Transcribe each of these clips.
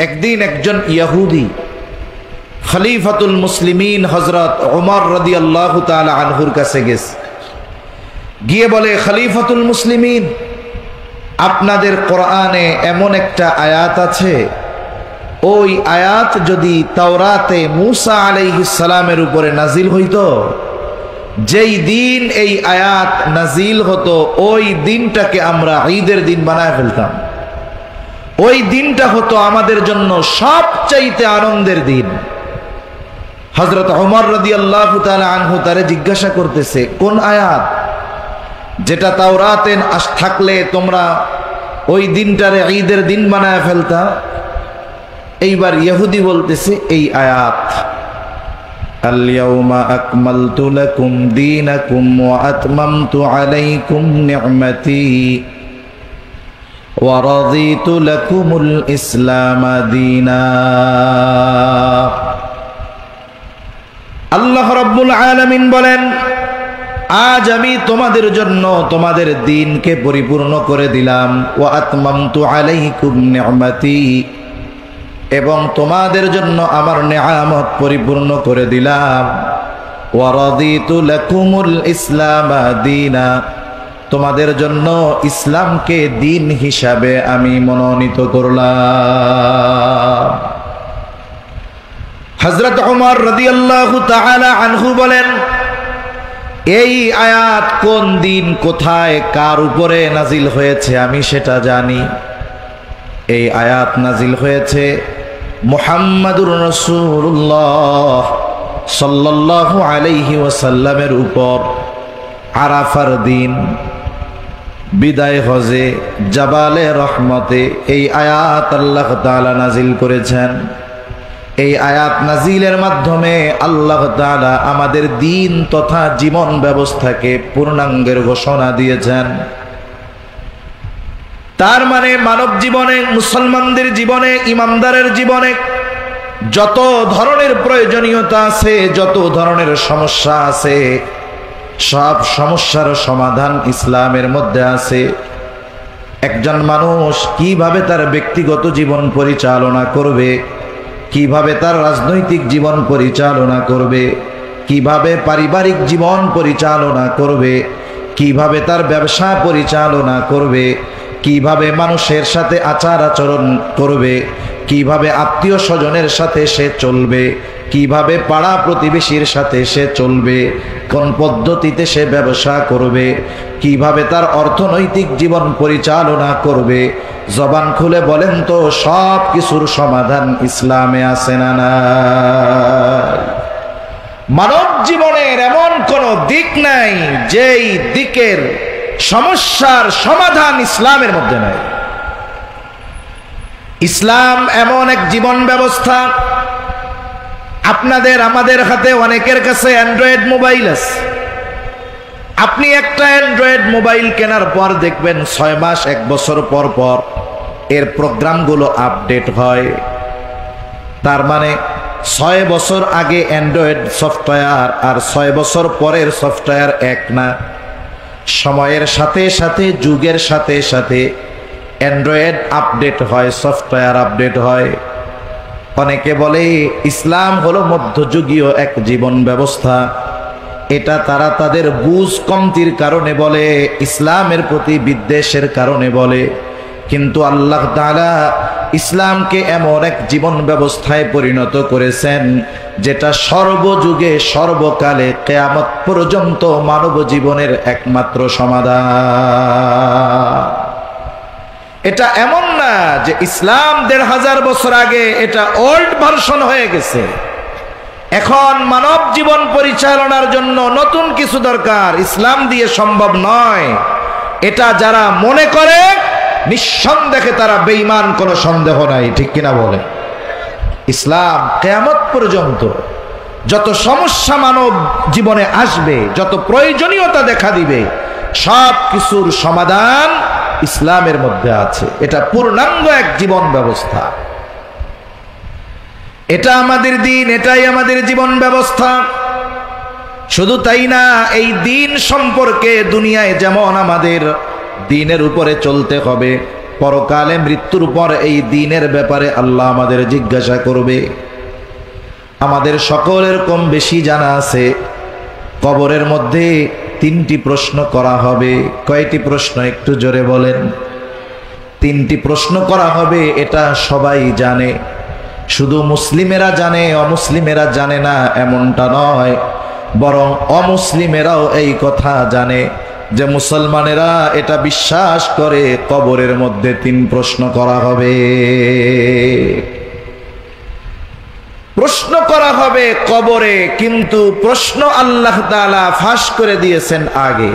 একদিন একজন ইহুদি খলিফাতুল মুসলিমিন হযরত ওমর রাদিয়াল্লাহু তাআলা আনহুর কাছে গেছে, গিয়ে বলে, খলিফাতুল মুসলিমিন, আপনাদের কোরআনে এমন একটা আয়াত আছে, ওই আয়াত যদি তাওরাতে মুসা আলাইহিস সালামের উপরে নাজিল হইতো, যেই দিন এই আয়াত নাজিল হতো ওই দিনটাকে আমরা ঈদের দিন বানায় ফেলতাম। ওই দিনটা হতো আমাদের জন্য সবচাইতে আনন্দের দিন। হযরত ওমর রাদিয়াল্লাহু তাআলা আনহু তারে জিজ্ঞাসা করতেছে, কোন আয়াত যেটা তাওরাতে থাকলে তোমরা ওই দিনটারে ঈদের দিন বানায় ফেলতা? এইবার ইহুদি বলতেছে, এই আয়াত, আল-ইয়াওমা আকমালতু লাকুম দীনাকুম ওয়া আতমামতু আলাইকুম নি'মাতি ওয়া রাদিতু লাকুমুল ইসলাম দীনা। আল্লাহ রাব্বুল আলামিন বলেন, আজ আমি তোমাদের জন্য তোমাদের দ্বীনকে পরিপূর্ণ করে দিলাম, ওয়া আতমামতু আলাইকুম নি'মাতি, এবং তোমাদের জন্য আমার নেয়ামত পরিপূর্ণ করে দিলাম, ওয়া রাদিতু লাকুমুল ইসলাম দীনা, তোমাদের জন্য ইসলামকে দিন হিসাবে আমি মনোনীত করলাম। হযরত ওমর রাদিয়াল্লাহু তাআলা আনহু বলেন, এই আয়াত কোন দিন, কোথায়, কার উপরে নাজিল হয়েছে আমি সেটা জানি। এই আয়াত নাজিল হয়েছে মুহাম্মাদুর রাসূলুল্লাহ সাল্লাল্লাহু আলাইহি ওয়াসাল্লামের উপর আরাফার দিন, বিদায় হজে জাবালে রহমতে এই আয়াত আল্লাহ তাআলা নাজিল করেছেন। এই আয়াত নাজিলের মাধ্যমে আল্লাহ তাআলা আমাদের দ্বীন তথা জীবন ব্যবস্থাকে পূর্ণাঙ্গের ঘোষণা দিয়েছেন। তার মানে মানব জীবনে, মুসলমানদের জীবনে, ইমানদারের জীবনে যত ধরনের প্রয়োজনীয়তা আছে, যত ধরনের সমস্যা আছে, সব সমস্যার সমাধান ইসলামের মধ্যে আছে। একজন মানুষ কিভাবে তার ব্যক্তিগত জীবন পরিচালনা করবে, কিভাবে তার রাজনৈতিক জীবন পরিচালনা করবে, কিভাবে পারিবারিক জীবন পরিচালনা করবে, কিভাবে তার ব্যবসা পরিচালনা করবে, কিভাবে মানুষের সাথে আচার আচরণ করবে, কিভাবে আত্মীয় স্বজনের সাথে সে চলবে, কিভাবে পাড়া প্রতিবেশীর সাথে সে চলবে, কোন পদ্ধতিতে সে ব্যবসা করবে, কিভাবে তার অর্থনৈতিক জীবন পরিচালনা করবে, জবান খুলে বলেন তো সব কিছুর সমাধান ইসলামে আছে না নাই? মানব জীবনের এমন কোন দিক নাই যেই দিকের সমস্যার সমাধান ইসলামের মধ্যে নাই। ইসলাম এমন এক জীবন ব্যবস্থা, আপনাদের আমাদের হাতে অনেকের কাছে অ্যান্ড্রয়েড মোবাইল আছে। আপনি একটা অ্যান্ড্রয়েড মোবাইল কেনার পর দেখবেন 6 মাস 1 বছর পর পর এর প্রোগ্রামগুলো আপডেট হয়। তার মানে 6 বছর আগে অ্যান্ড্রয়েড সফটওয়্যার আর 6 বছর পরের সফটওয়্যার এক না। সময়ের সাথে সাথে, যুগের সাথে সাথে অ্যান্ড্রয়েড আপডেট হয়, সফটওয়্যার আপডেট হয়। অনেকে বলে ইসলাম হলো মধ্যযুগীয় এক জীবন ব্যবস্থা। এটা তারা তাদের বুঝ কমতির কারণে বলে, ইসলামের প্রতি বিদ্বেষের কারণে বলে। কিন্তু আল্লাহ তাআলা ইসলামকে এমন এক জীবন ব্যবস্থায় পরিণত করেছেন যেটা সর্বযুগে সর্বকালে কিয়ামত পর্যন্ত মানব জীবনের একমাত্র সমাধান। এটা এমন না যে ইসলাম 1500 বছর আগে এটা ওল্ড ভার্সন হয়ে গেছে, এখন মানব জীবন পরিচালনার জন্য নতুন কিছু দরকার, ইসলাম দিয়ে সম্ভব নয়। এটা যারা মনে করে নিঃসন্দেহে তারা বেঈমান, কোনো সন্দেহ নাই, ঠিক কিনা বলে? ইসলাম কিয়ামত পর্যন্ত যত সমস্যা মানব জীবনে আসবে, যত প্রয়োজনীয়তা দেখা দিবে, সব কিছুর সমাধান ইসলামের মধ্যে আছে। এটা পূর্ণাঙ্গ এক জীবন ব্যবস্থা। এটা আমাদের দিন, এটাই আমাদের জীবন ব্যবস্থা। শুধু তাই না, এই দিন সম্পর্কে দুনিয়ায় যেমন আমাদের দিনের উপরে চলতে হবে, পরকালে মৃত্যুর পর এই দিনের ব্যাপারে আল্লাহ আমাদের জিজ্ঞাসা করবে। আমাদের সকলের কম বেশি জানা আছে কবরের মধ্যে 3টি প্রশ্ন করা হবে। কয়টি প্রশ্ন একটু জোরে বলেন? 3টি প্রশ্ন করা হবে, এটা সবাই জানে। শুধু মুসলিমেরা জানে, অমুসলিমেরা জানে না এমনটা নয়, বরং অমুসলিমেরাও এই কথা জানে যে মুসলমানেরা এটা বিশ্বাস করে কবরের মধ্যে 3 প্রশ্ন করা হবে। প্রশ্ন করা হবে কবরে, কিন্তু প্রশ্ন আল্লাহ তাআলা ফাঁস করে দিয়েছেন আগে।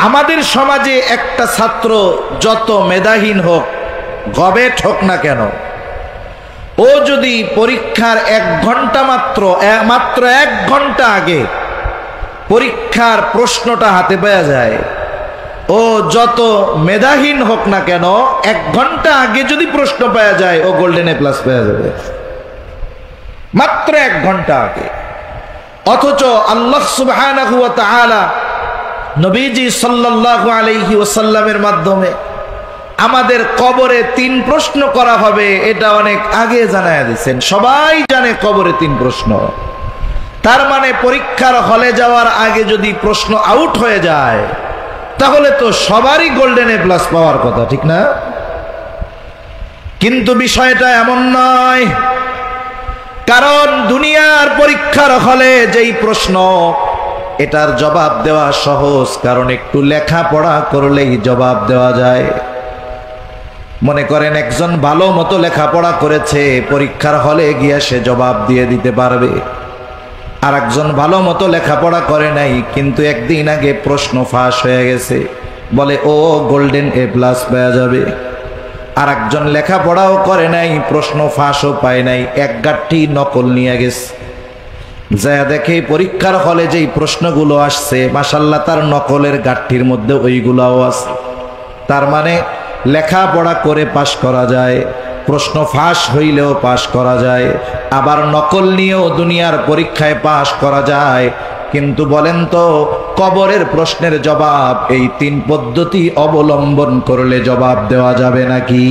আমাদের সমাজে একটা ছাত্র যত মেধাহীন হোক, গবেট হোক না কেন, ও যদি পরীক্ষার 1 ঘন্টা মাত্র 1 ঘন্টা আগে পরীক্ষার প্রশ্নটা হাতে পেয়ে যায়, ও যত মেধাহীন হোক না কেন 1 ঘন্টা আগে যদি প্রশ্ন পেয়ে যায়, ও গোল্ডেন A+ পেয়ে যাবে মাত্র 1 ঘন্টা আগে। অথচ আল্লাহ সুবহানাহু ওয়া তাআলা নবীজি সাল্লাল্লাহু আলাইহি ওয়াসাল্লামের মাধ্যমে আমাদের কবরে 3 প্রশ্ন করা হবে, এটা অনেক আগে জানায়া দিয়েছেন। সবাই জানে কবরে 3 প্রশ্ন। তার মানে পরীক্ষার হলে যাওয়ার আগে যদি প্রশ্ন আউট হয়ে যায়, তাহলে তো সবারই গোল্ডেন A+ পাওয়ার কথা, ঠিক না? কিন্তু বিষয়টা এমন নয়। কারণ দুনিয়ার পরীক্ষার হলে যেই প্রশ্ন, এটার জবাব দেওয়া সহজ, কারণ একটু লেখাপড়া করলেই জবাব দেওয়া যায়। মনে করেন একজন ভালো মতো লেখাপড়া করেছে, পরীক্ষার হলে গিয়ে সে জবাব দিয়ে দিতে পারবে। আর একজন ভালো মতো লেখাপড়া করে নাই, কিন্তু একদিন আগে প্রশ্ন ফাঁস হয়ে গেছে, বলে ও গোল্ডেন A+ পেয়ে যাবে। আর একজন লেখাপড়াও করে নাই, প্রশ্ন ফাঁসও পায় নাই, 1 গাঁটটি নকল নিয়ে গেছে। যা দেখে পরীক্ষার হলে যেই প্রশ্নগুলো আসছে, মাশাআল্লাহ তার নকলের গাঁটটির মধ্যে ওইগুলাও আছে। তার মানে লেখাপড়া করে পাশ করা যায়, প্রশ্ন ফাঁস হইলেও পাশ করা যায়, আবার নকল নিয়েও দুনিয়ার পরীক্ষায় পাশ করা যায়। কিন্তু বলেন তো, কবরের প্রশ্নের জবাব এই 3 পদ্ধতি অবলম্বন করলে জবাব দেওয়া যাবে নাকি?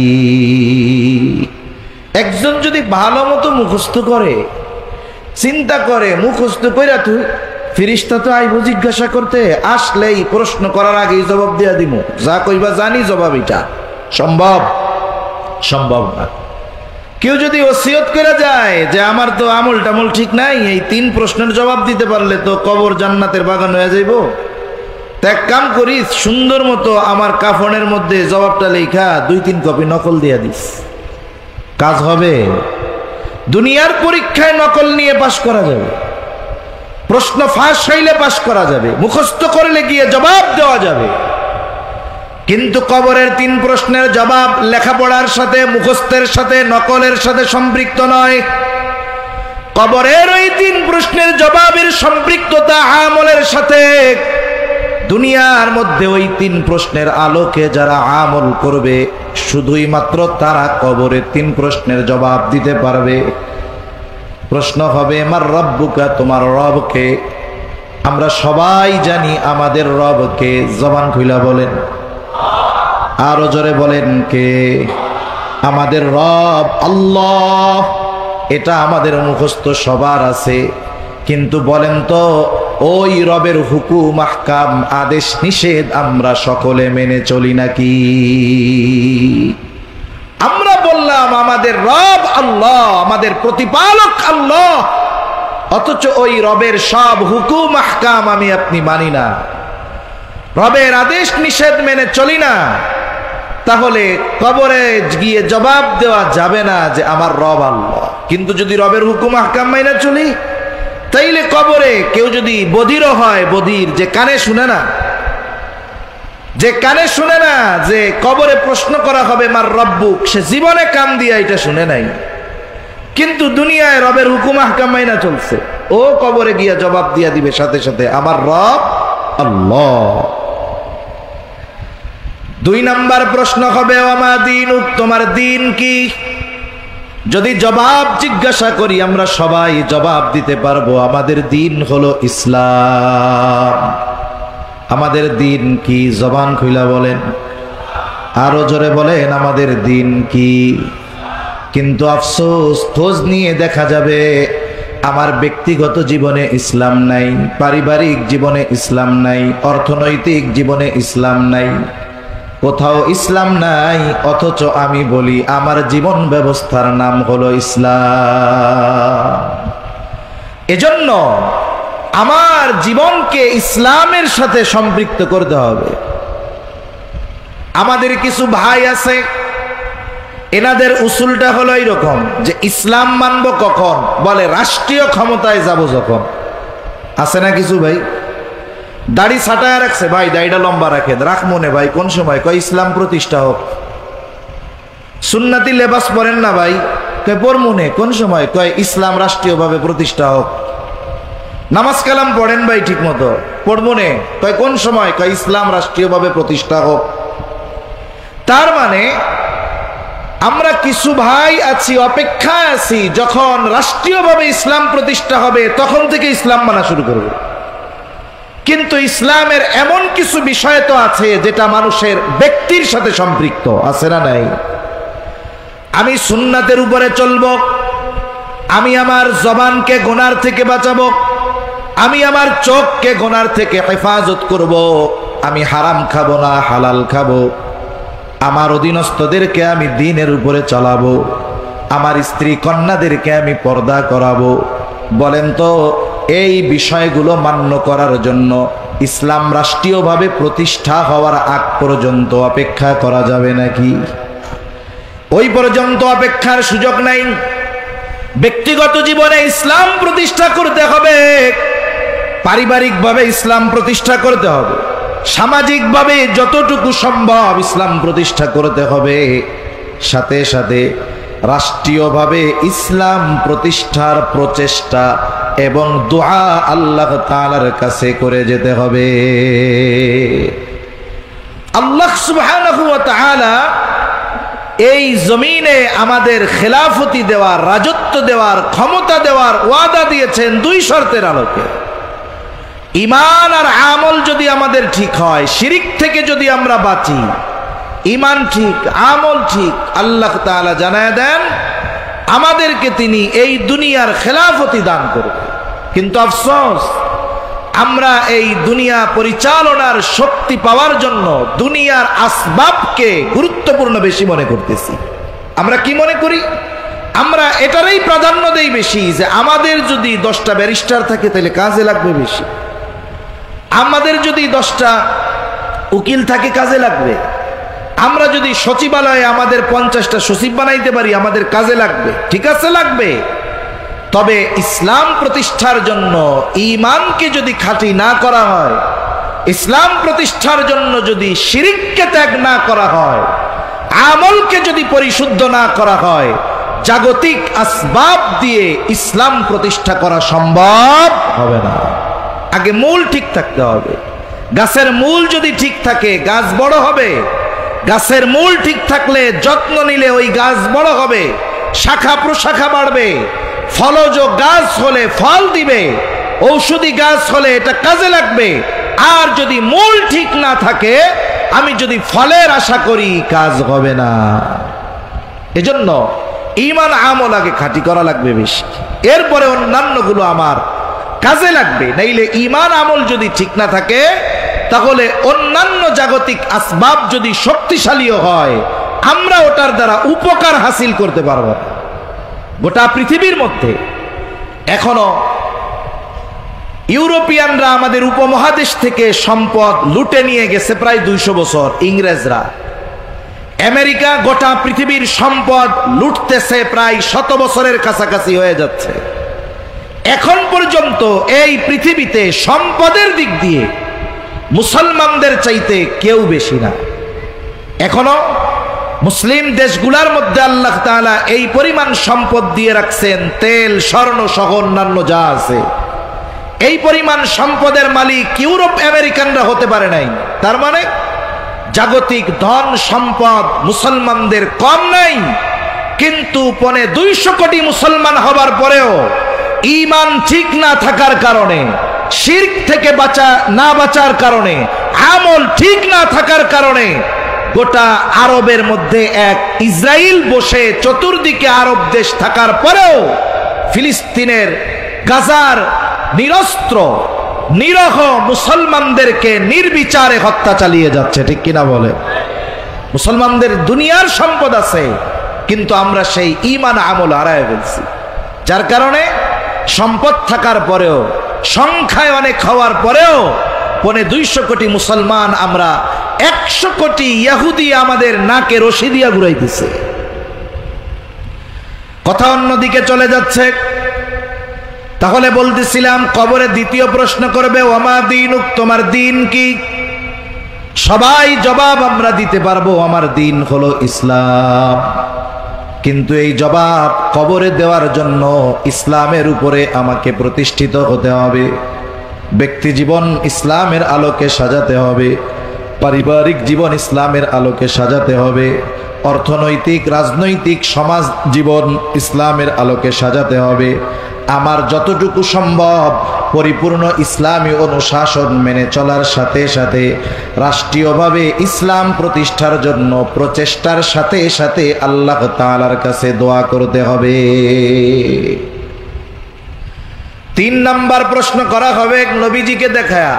একজন যদি ভালো মতো মুখস্থ করে, চিন্তা করে, মুখস্থ কইরা তুই ফেরেশতা তো আইবো জিজ্ঞাসা করতে, আসলেই প্রশ্ন করার আগেই জবাব দিয়া দিমু, যা কইবা জানি জবাব, এটা সম্ভব না। কেউ যদি ওসিয়ত করে যায় যে আমার তো আমল টামল ঠিক নাই, এই 3 প্রশ্নের জবাব দিতে পারলে তো কবর জান্নাতের বাগান হয়ে যাইব, তা এক কাম করিস, সুন্দর মতো আমার কাফনের মধ্যে জবাবটা লেখা 2-3 কপি নকল দিয়া দিস, কাজ হবে। দুনিয়ার পরীক্ষায় নকল নিয়ে পাশ করা যাবে, প্রশ্ন ফাঁস হইলে পাশ করা যাবে, মুখস্থ করলে গিয়ে জবাব দেওয়া যাবে। কিন্তু কবরের 3 প্রশ্নের জবাব লেখাপড়ার সাথে, মুখস্থের সাথে, নকলের সাথে সম্পৃক্ত নয়। কবরের ওই 3 প্রশ্নের জবাবের সম্পৃক্ততা আমলের সাথে। দুনিয়ার মধ্যে ওই 3 প্রশ্নের আলোকে যারা আমল করবে, শুধুই মাত্র তারা কবরে 3 প্রশ্নের জবাব দিতে পারবে। প্রশ্ন হবে মার রব্বুকা, তোমার রবকে? আমরা সবাই জানি আমাদের রবকে, জবান খুইলা বলেন, আরো জোরে বলেন কে? আমাদের রব আল্লাহ। এটা আমাদের মুখস্থ সবার আছে, কিন্তু বলেন তো ওই রবের হুকুম, আহকাম, আদেশ নিষেধ আমরা সকলে মেনে চলি নাকি? আমরা বললাম আমাদের রব আল্লাহ, আমাদের প্রতিপালক আল্লাহ, অথচ ওই রবের সব হুকুম আহকাম আমি আপনি মানি না, রবের আদেশ নিষেধ মেনে চলি না। তাহলে কবরে গিয়ে জবাব দেওয়া যাবে না যে আমার রব আল্লাহ। কিন্তু যদি রবের হুকুম আহকাম মাইনা চলি, তাইলে কবরে কেউ যদি বধিরও হয়, বধির যে কানে শুনে না, যে কবরে প্রশ্ন করা হবে মার রব্বুক, সে জীবনে কান দিয়া এটা শুনে নাই, কিন্তু দুনিয়ায় রবের হুকুম আহকাম মাইনা চলছে, ও কবরে গিয়া জবাব দিয়া দিবে সাথে সাথে আমার রব আল্লাহ। 2 নাম্বার প্রশ্ন হবে ওমা দীনুক, তোমার দিন কি? যদি জবাব জিজ্ঞাসা করি আমরা সবাই জবাব দিতে পারবো, আমাদের দিন হলো ইসলাম। আমাদের দিন কি? জবান খুইলা বলেন। আরো জোরে বলেন, আমাদের দিন কি? কিন্তু আফসোস, খোঁজ নিয়ে দেখা যাবে আমার ব্যক্তিগত জীবনে ইসলাম নাই, পারিবারিক জীবনে ইসলাম নাই, অর্থনৈতিক জীবনে ইসলাম নাই, কোথাও ইসলাম নাই। অথচ আমি বলি আমার জীবন ব্যবস্থার নাম হলো ইসলাম। এজন্য আমার জীবনকে ইসলামের সাথে সম্পৃক্ত করতে হবে। আমাদের কিছু ভাই আছে, এনাদের উসুলটা হলো এইরকম যে ইসলাম মানব কখন? বলে রাষ্ট্রীয় ক্ষমতায় যাব যখন। আছে না কিছু ভাই? দাড়ি ছাটায় রাখছে, ভাই দাড়িটা লম্বা রাখে, রাখ মনে ভাই কোন সময়? কয় ইসলাম প্রতিষ্ঠা হোক। সুন্নাতি লেবাস পরেন না ভাই, কয় পর মনে কোন সময়? কয় ইসলাম রাষ্ট্রীয়ভাবে প্রতিষ্ঠা হোক। নামাজ কালাম পড়েন ভাই ঠিক মতো, পড়বো নে, কয় কোন সময়? কয় ইসলাম রাষ্ট্রীয়ভাবে প্রতিষ্ঠা হোক। তার মানে আমরা কিছু ভাই আছি, অপেক্ষায় আছি, যখন রাষ্ট্রীয়ভাবে ইসলাম প্রতিষ্ঠা হবে তখন থেকে ইসলাম মানা শুরু করব। কিন্তু ইসলামের এমন কিছু বিষয় তো আছে যেটা মানুষের ব্যক্তির সাথে সম্পৃক্ত, আছে না নাই? আমি সুন্নাতের উপরে চলবো, আমি আমার জবানকে গুনার থেকে বাঁচাবো, আমি আমার চোখকে গুনার থেকে হেফাজত করব, আমি হারাম খাবো না হালাল খাবো, আমার অধীনস্থদেরকে আমি দ্বীনের উপরে চালাবো, আমার স্ত্রী কন্যাদেরকে আমি পর্দা করাবো। বলেন তো, এই বিষয়গুলো মান্য করার জন্য ইসলাম রাষ্ট্রীয়ভাবে প্রতিষ্ঠা হওয়ার আগ পর্যন্ত অপেক্ষা করা যাবে নাকি? ওই পর্যন্ত অপেক্ষার সুযোগ নাই। ব্যক্তিগত জীবনে ইসলাম প্রতিষ্ঠা করতে হবে, পারিবারিকভাবে ইসলাম প্রতিষ্ঠা করতে হবে, সামাজিকভাবে যতটুকু সম্ভব ইসলাম প্রতিষ্ঠা করতে হবে, সাথে সাথে রাষ্ট্রীয়ভাবে ইসলাম প্রতিষ্ঠার প্রচেষ্টা এবং দোয়া আল্লাহ তাআলার কাছে করে যেতে হবে। আল্লাহ সুবহানাহু ওয়া তাআলা এই জমিনে আমাদের খেলাফতি দেওয়ার, রাজত্ব দেওয়ার, ক্ষমতা দেওয়ার ওয়াদা দিয়েছেন দুই শর্তের আলোকে। ঈমান আর আমল যদি আমাদের ঠিক হয়, শিরিক থেকে যদি আমরা বাঁচি, ঈমান ঠিক, আমল ঠিক, আল্লাহ তাআলা জানায় দেন আমাদেরকে তিনি এই দুনিয়ার খেলাফতি দান করবেন। কিন্তু আফসোস, আমরা এই দুনিয়া পরিচালনার শক্তি পাওয়ার জন্য দুনিয়ার আসবাবকে গুরুত্বপূর্ণ বেশি মনে করতেছি। আমরা কি মনে করি? আমরা এটারই প্রাধান্য দেই বেশি যে আমাদের যদি 10টা ব্যারিস্টার থাকে তাহলে কাজে লাগবে বেশি, আমাদের যদি 10টা উকিল থাকে কাজে লাগবে, আমরা যদি সচিবালয়ে আমাদের 50টা সচিব বানাইতে পারি আমাদের কাজে লাগবে। ঠিক আছে, লাগবে। তবে ইসলাম প্রতিষ্ঠার জন্য ঈমানকে যদি খাঁটি না করা হয়, ইসলাম প্রতিষ্ঠার জন্য যদি শিরিককে ত্যাগ না করা হয়, আমলকে যদি পরিশুদ্ধ না করা হয়, জাগতিক আসবাব দিয়ে ইসলাম প্রতিষ্ঠা করা সম্ভব হবে না। আগে মূল ঠিক থাকতে হবে। গাছের মূল যদি ঠিক থাকে গাছ বড় হবে, গাছের মূল ঠিক থাকলে যত্ন নিলে ওই গাছ বড় হবে, শাখা প্রশাখা বাড়বে, ফলজ গাছ হলে ফল দিবে, ঔষধি গাছ হলে এটা কাজে লাগবে। আর যদি মূল ঠিক না থাকে, আমি যদি ফলের আশা করি, কাজ হবে না। এজন্য ঈমান আমল আগে খাঁটি করা লাগবে বেশি, এরপরে অন্যান্যগুলো আমার কাজে লাগবে। নাইলে ঈমান আমল যদি ঠিক না থাকে, তাহলে অন্যান্য জাগতিক আসবাব যদি শক্তিশালীও হয়, আমরা ওটার দ্বারা উপকার হাসিল করতে পারবো না। গোটা পৃথিবীর মধ্যে এখনো ইউরোপিয়ানরা আমাদের উপমহাদেশ থেকে সম্পদ লুটে নিয়ে গেছে প্রায় 200 বছর। ইংরেজরা, আমেরিকা গোটা পৃথিবীর সম্পদ লুটতেছে প্রায় 100 বছরের কাছাকাছি হয়ে যাচ্ছে। এখন পর্যন্ত এই পৃথিবীতে সম্পদের দিক দিয়ে মুসলমানদের চাইতে কেউ বেশি না। এখনো মুসলিম দেশগুলোর মধ্যে আল্লাহ তাআলা এই পরিমাণ সম্পদ দিয়ে রাখছেন, তেল, স্বর্ণ সহ অন্যান্য যা আছে, এই পরিমাণ সম্পদের মালিক ইউরোপ আমেরিকানরা হতে পারে নাই। তার মানে জাগতিক ধন সম্পদ মুসলমানদের কম নাই। কিন্তু 250 কোটি মুসলমান হবার পরেও ঈমান ঠিক না থাকার কারণে, শিরক থেকে বাঁচার কারণে, আমল ঠিক না থাকার কারণে গোটা আরবের মধ্যে এক ইসরায়েল বসে চতুর্দিকে আরব দেশ থাকার পরেও ফিলিস্তিনের গাজার নিরস্ত্র নিরহ মুসলমানদেরকে নির্বিচারে হত্যা চালিয়ে যাচ্ছে, ঠিক কিনা বলে? মুসলমানদের দুনিয়ার সম্পদ আছে, কিন্তু আমরা সেই ঈমান আমল হারায় ফেলছি, যার কারণে সম্পদ থাকার পরেও, সংখ্যায় অনেক হওয়ার পরেও 250 কোটি মুসলমান আমরা 100 কোটি ইহুদি আমাদের নাকে রশি দিয়া ঘুরাইতেছে। কথা অন্যদিকে চলে যাচ্ছে। তাহলে বলতেছিলাম, কবরে দ্বিতীয় প্রশ্ন করবে, ওমা দীনুক, তোমার দিন কি? সবাই জবাব আমরা দিতে পারবো, আমার দিন হলো ইসলাম। কিন্তু এই জবাব কবরে দেওয়ার জন্য ইসলামের উপরে আমাকে প্রতিষ্ঠিত হতে হবে, ব্যক্তি জীবন ইসলামের আলোকে সাজাতে হবে, পারিবারিক জীবন ইসলামের আলোকে সাজাতে হবে, অর্থনৈতিক রাজনৈতিক সমাজ জীবন ইসলামের আলোকে সাজাতে হবে। আমার যতটুকু সম্ভব পরিপূর্ণ ইসলামী অনুশাসন মেনে চলার সাথে সাথে রাষ্ট্রীয়ভাবে ইসলাম প্রতিষ্ঠার জন্য প্রচেষ্টার সাথে সাথে আল্লাহ তাআলার কাছে দোয়া করতে হবে। 3 নাম্বার প্রশ্ন করা হবে নবীজিকে দেখায়া,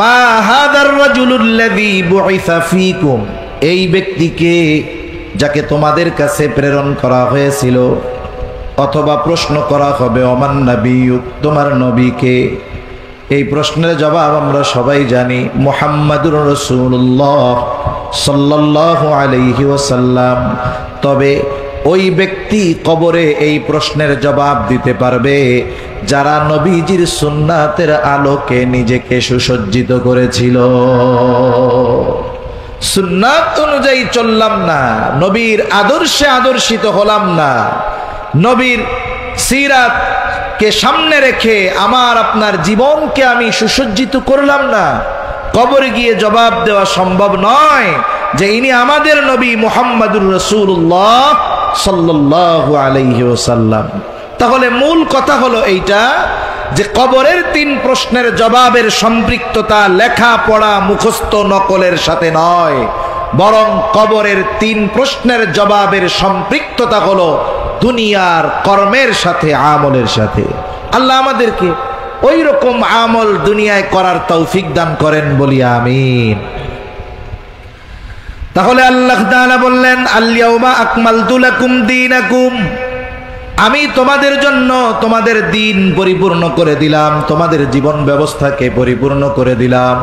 মা হাদার রাজুলুল্লাযী বুইসা ফীকুম, এই ব্যক্তিকে যাকে তোমাদের কাছে প্রেরণ করা হয়েছিল। অথবা প্রশ্ন করা হবে, ওমান নবিয়্যুক, তোমার নবীকে। এই প্রশ্নের জবাব আমরা সবাই জানি, মুহাম্মাদুর রাসূলুল্লাহ সাল্লাল্লাহু আলাইহি ওয়াসাল্লাম। তবে ওই ব্যক্তি কবরে এই প্রশ্নের জবাব দিতে পারবে যারা নবীজির সুন্নাতের আলোকে নিজেকে সুসজ্জিত করেছিল। সুন্নাত অনুযায়ী চললাম না, নবীর আদর্শে আদর্শিত হলাম না, নবীর সিরাত কে সামনে রেখে আমার আপনার জীবনকে আমি সুসজ্জিত করলাম না, কবরে গিয়ে জবাব দেওয়া সম্ভব নয় যে ইনি আমাদের নবী মুহাম্মাদুর রাসূলুল্লাহ সাল্লাল্লাহু আলাইহি ওয়াসাল্লাম। তাহলে মূল কথা হলো এইটা যে কবরের 3 প্রশ্নের জবাবের সম্পৃক্ততা লেখা পড়া মুখস্থ নকলের সাথে নয়, বরং কবরের 3 প্রশ্নের জবাবের সম্পৃক্ততা হলো দুনিয়ার কর্মের সাথে, আমলের সাথে। আল্লাহ আমাদেরকে ওই রকম আমল দুনিয়ায় করার তৌফিক দান করেন, বলি আমিন। তাহলে আল্লাহ তাআলা বললেন, আল ইয়াউমা আকমালতু লাকুম দীনাকুম, আমি তোমাদের জন্য তোমাদের দিন পরিপূর্ণ করে দিলাম, তোমাদের জীবন ব্যবস্থাকে পরিপূর্ণ করে দিলাম।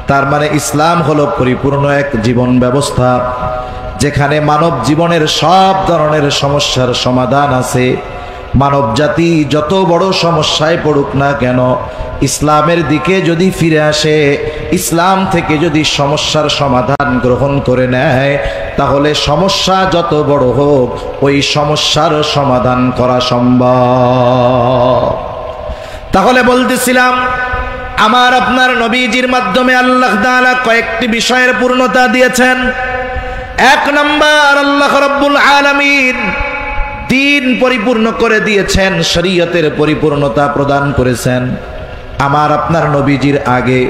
তার মানে ইসলাম হলো পরিপূর্ণ এক জীবন ব্যবস্থা, যেখানে মানব জীবনের সব ধরনের সমস্যার সমাধান আছে। মানব জাতি যত বড় সমস্যায় পড়ুক না কেন, ইসলামের দিকে যদি ফিরে আসে, ইসলাম থেকে যদি সমস্যার সমাধান গ্রহণ করে নেয়, তাহলে সমস্যা যত বড় হোক ওই সমস্যার সমাধান করা সম্ভব। তাহলে বলতেছিলাম, আমার আপনার নবীজির মাধ্যমে আল্লাহ তাআলা কয়েকটি বিষয়ের পূর্ণতা দিয়েছেন। 1 নাম্বার, আল্লাহ রাব্বুল আলামিন দিন পরিপূর্ণ করে দিয়েছেন, শরীয়তের পরিপূর্ণতা প্রদান করেছেন। আমার আপনার নবীজির আগে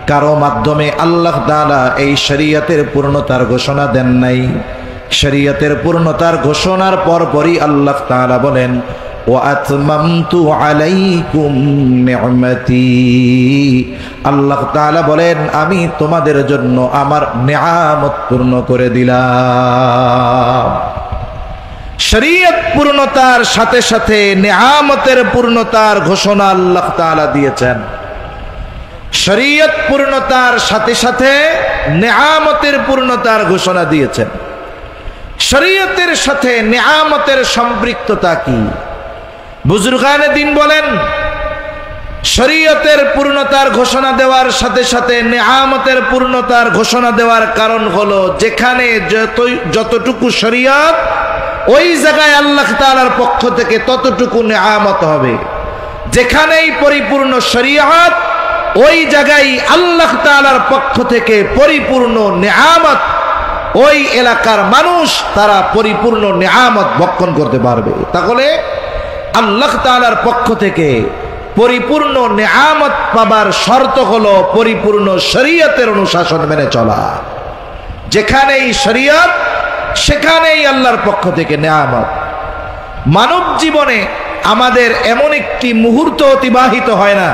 কারো মাধ্যমে আল্লাহ তাআলা এই শরীয়তের পূর্ণতার ঘোষণা দেন নাই। শরীয়তের পূর্ণতার ঘোষণার পরপরই আল্লাহ তাআলা বলেন, ওয়া আতমামতু আলাইকুম নি'মাতি, আল্লাহ তাআলা বলেন আমি তোমাদের জন্য আমার নিয়ামত পূর্ণ করে দিলাম। শরীয়ত পূর্ণতার সাথে সাথে নিয়ামতের পূর্ণতার ঘোষণা আল্লাহ তাআলা দিয়েছেন। শরীয়ত পূর্ণতার সাথে সাথে নিয়ামতের পূর্ণতার ঘোষণা দিয়েছেন। শরীয়তের সাথে নিয়ামতের সম্পৃক্ততা কি? বুজুর্গানে দিন বলেন, শরীয়তের পূর্ণতার ঘোষণা দেওয়ার সাথে সাথে নিয়ামতের পূর্ণতার ঘোষণা দেওয়ার কারণ হলো, যেখানে যতটুকু শরীয়ত ওই জায়গায় আল্লাহ তাআলার পক্ষ থেকে ততটুকু নিয়ামত হবে। যেখানেই পরিপূর্ণ শরীয়ত ওই জায়গায় আল্লাহ তাআলার পক্ষ থেকে পরিপূর্ণ নিয়ামত, ওই এলাকার মানুষ তারা পরিপূর্ণ নিয়ামত ভক্ষণ করতে পারবে। তাহলে আল্লাহ তাআলার পক্ষ থেকে পরিপূর্ণ নিয়ামত পাবার শর্ত হলো পরিপূর্ণ শরীয়তের অনুশাসন মেনে চলা। যেখানেই শরীয়ত সেখানেই আল্লাহর পক্ষ থেকে নেয়ামত। মানব জীবনে আমাদের এমন একটি মুহূর্ত অতিবাহিত হয় না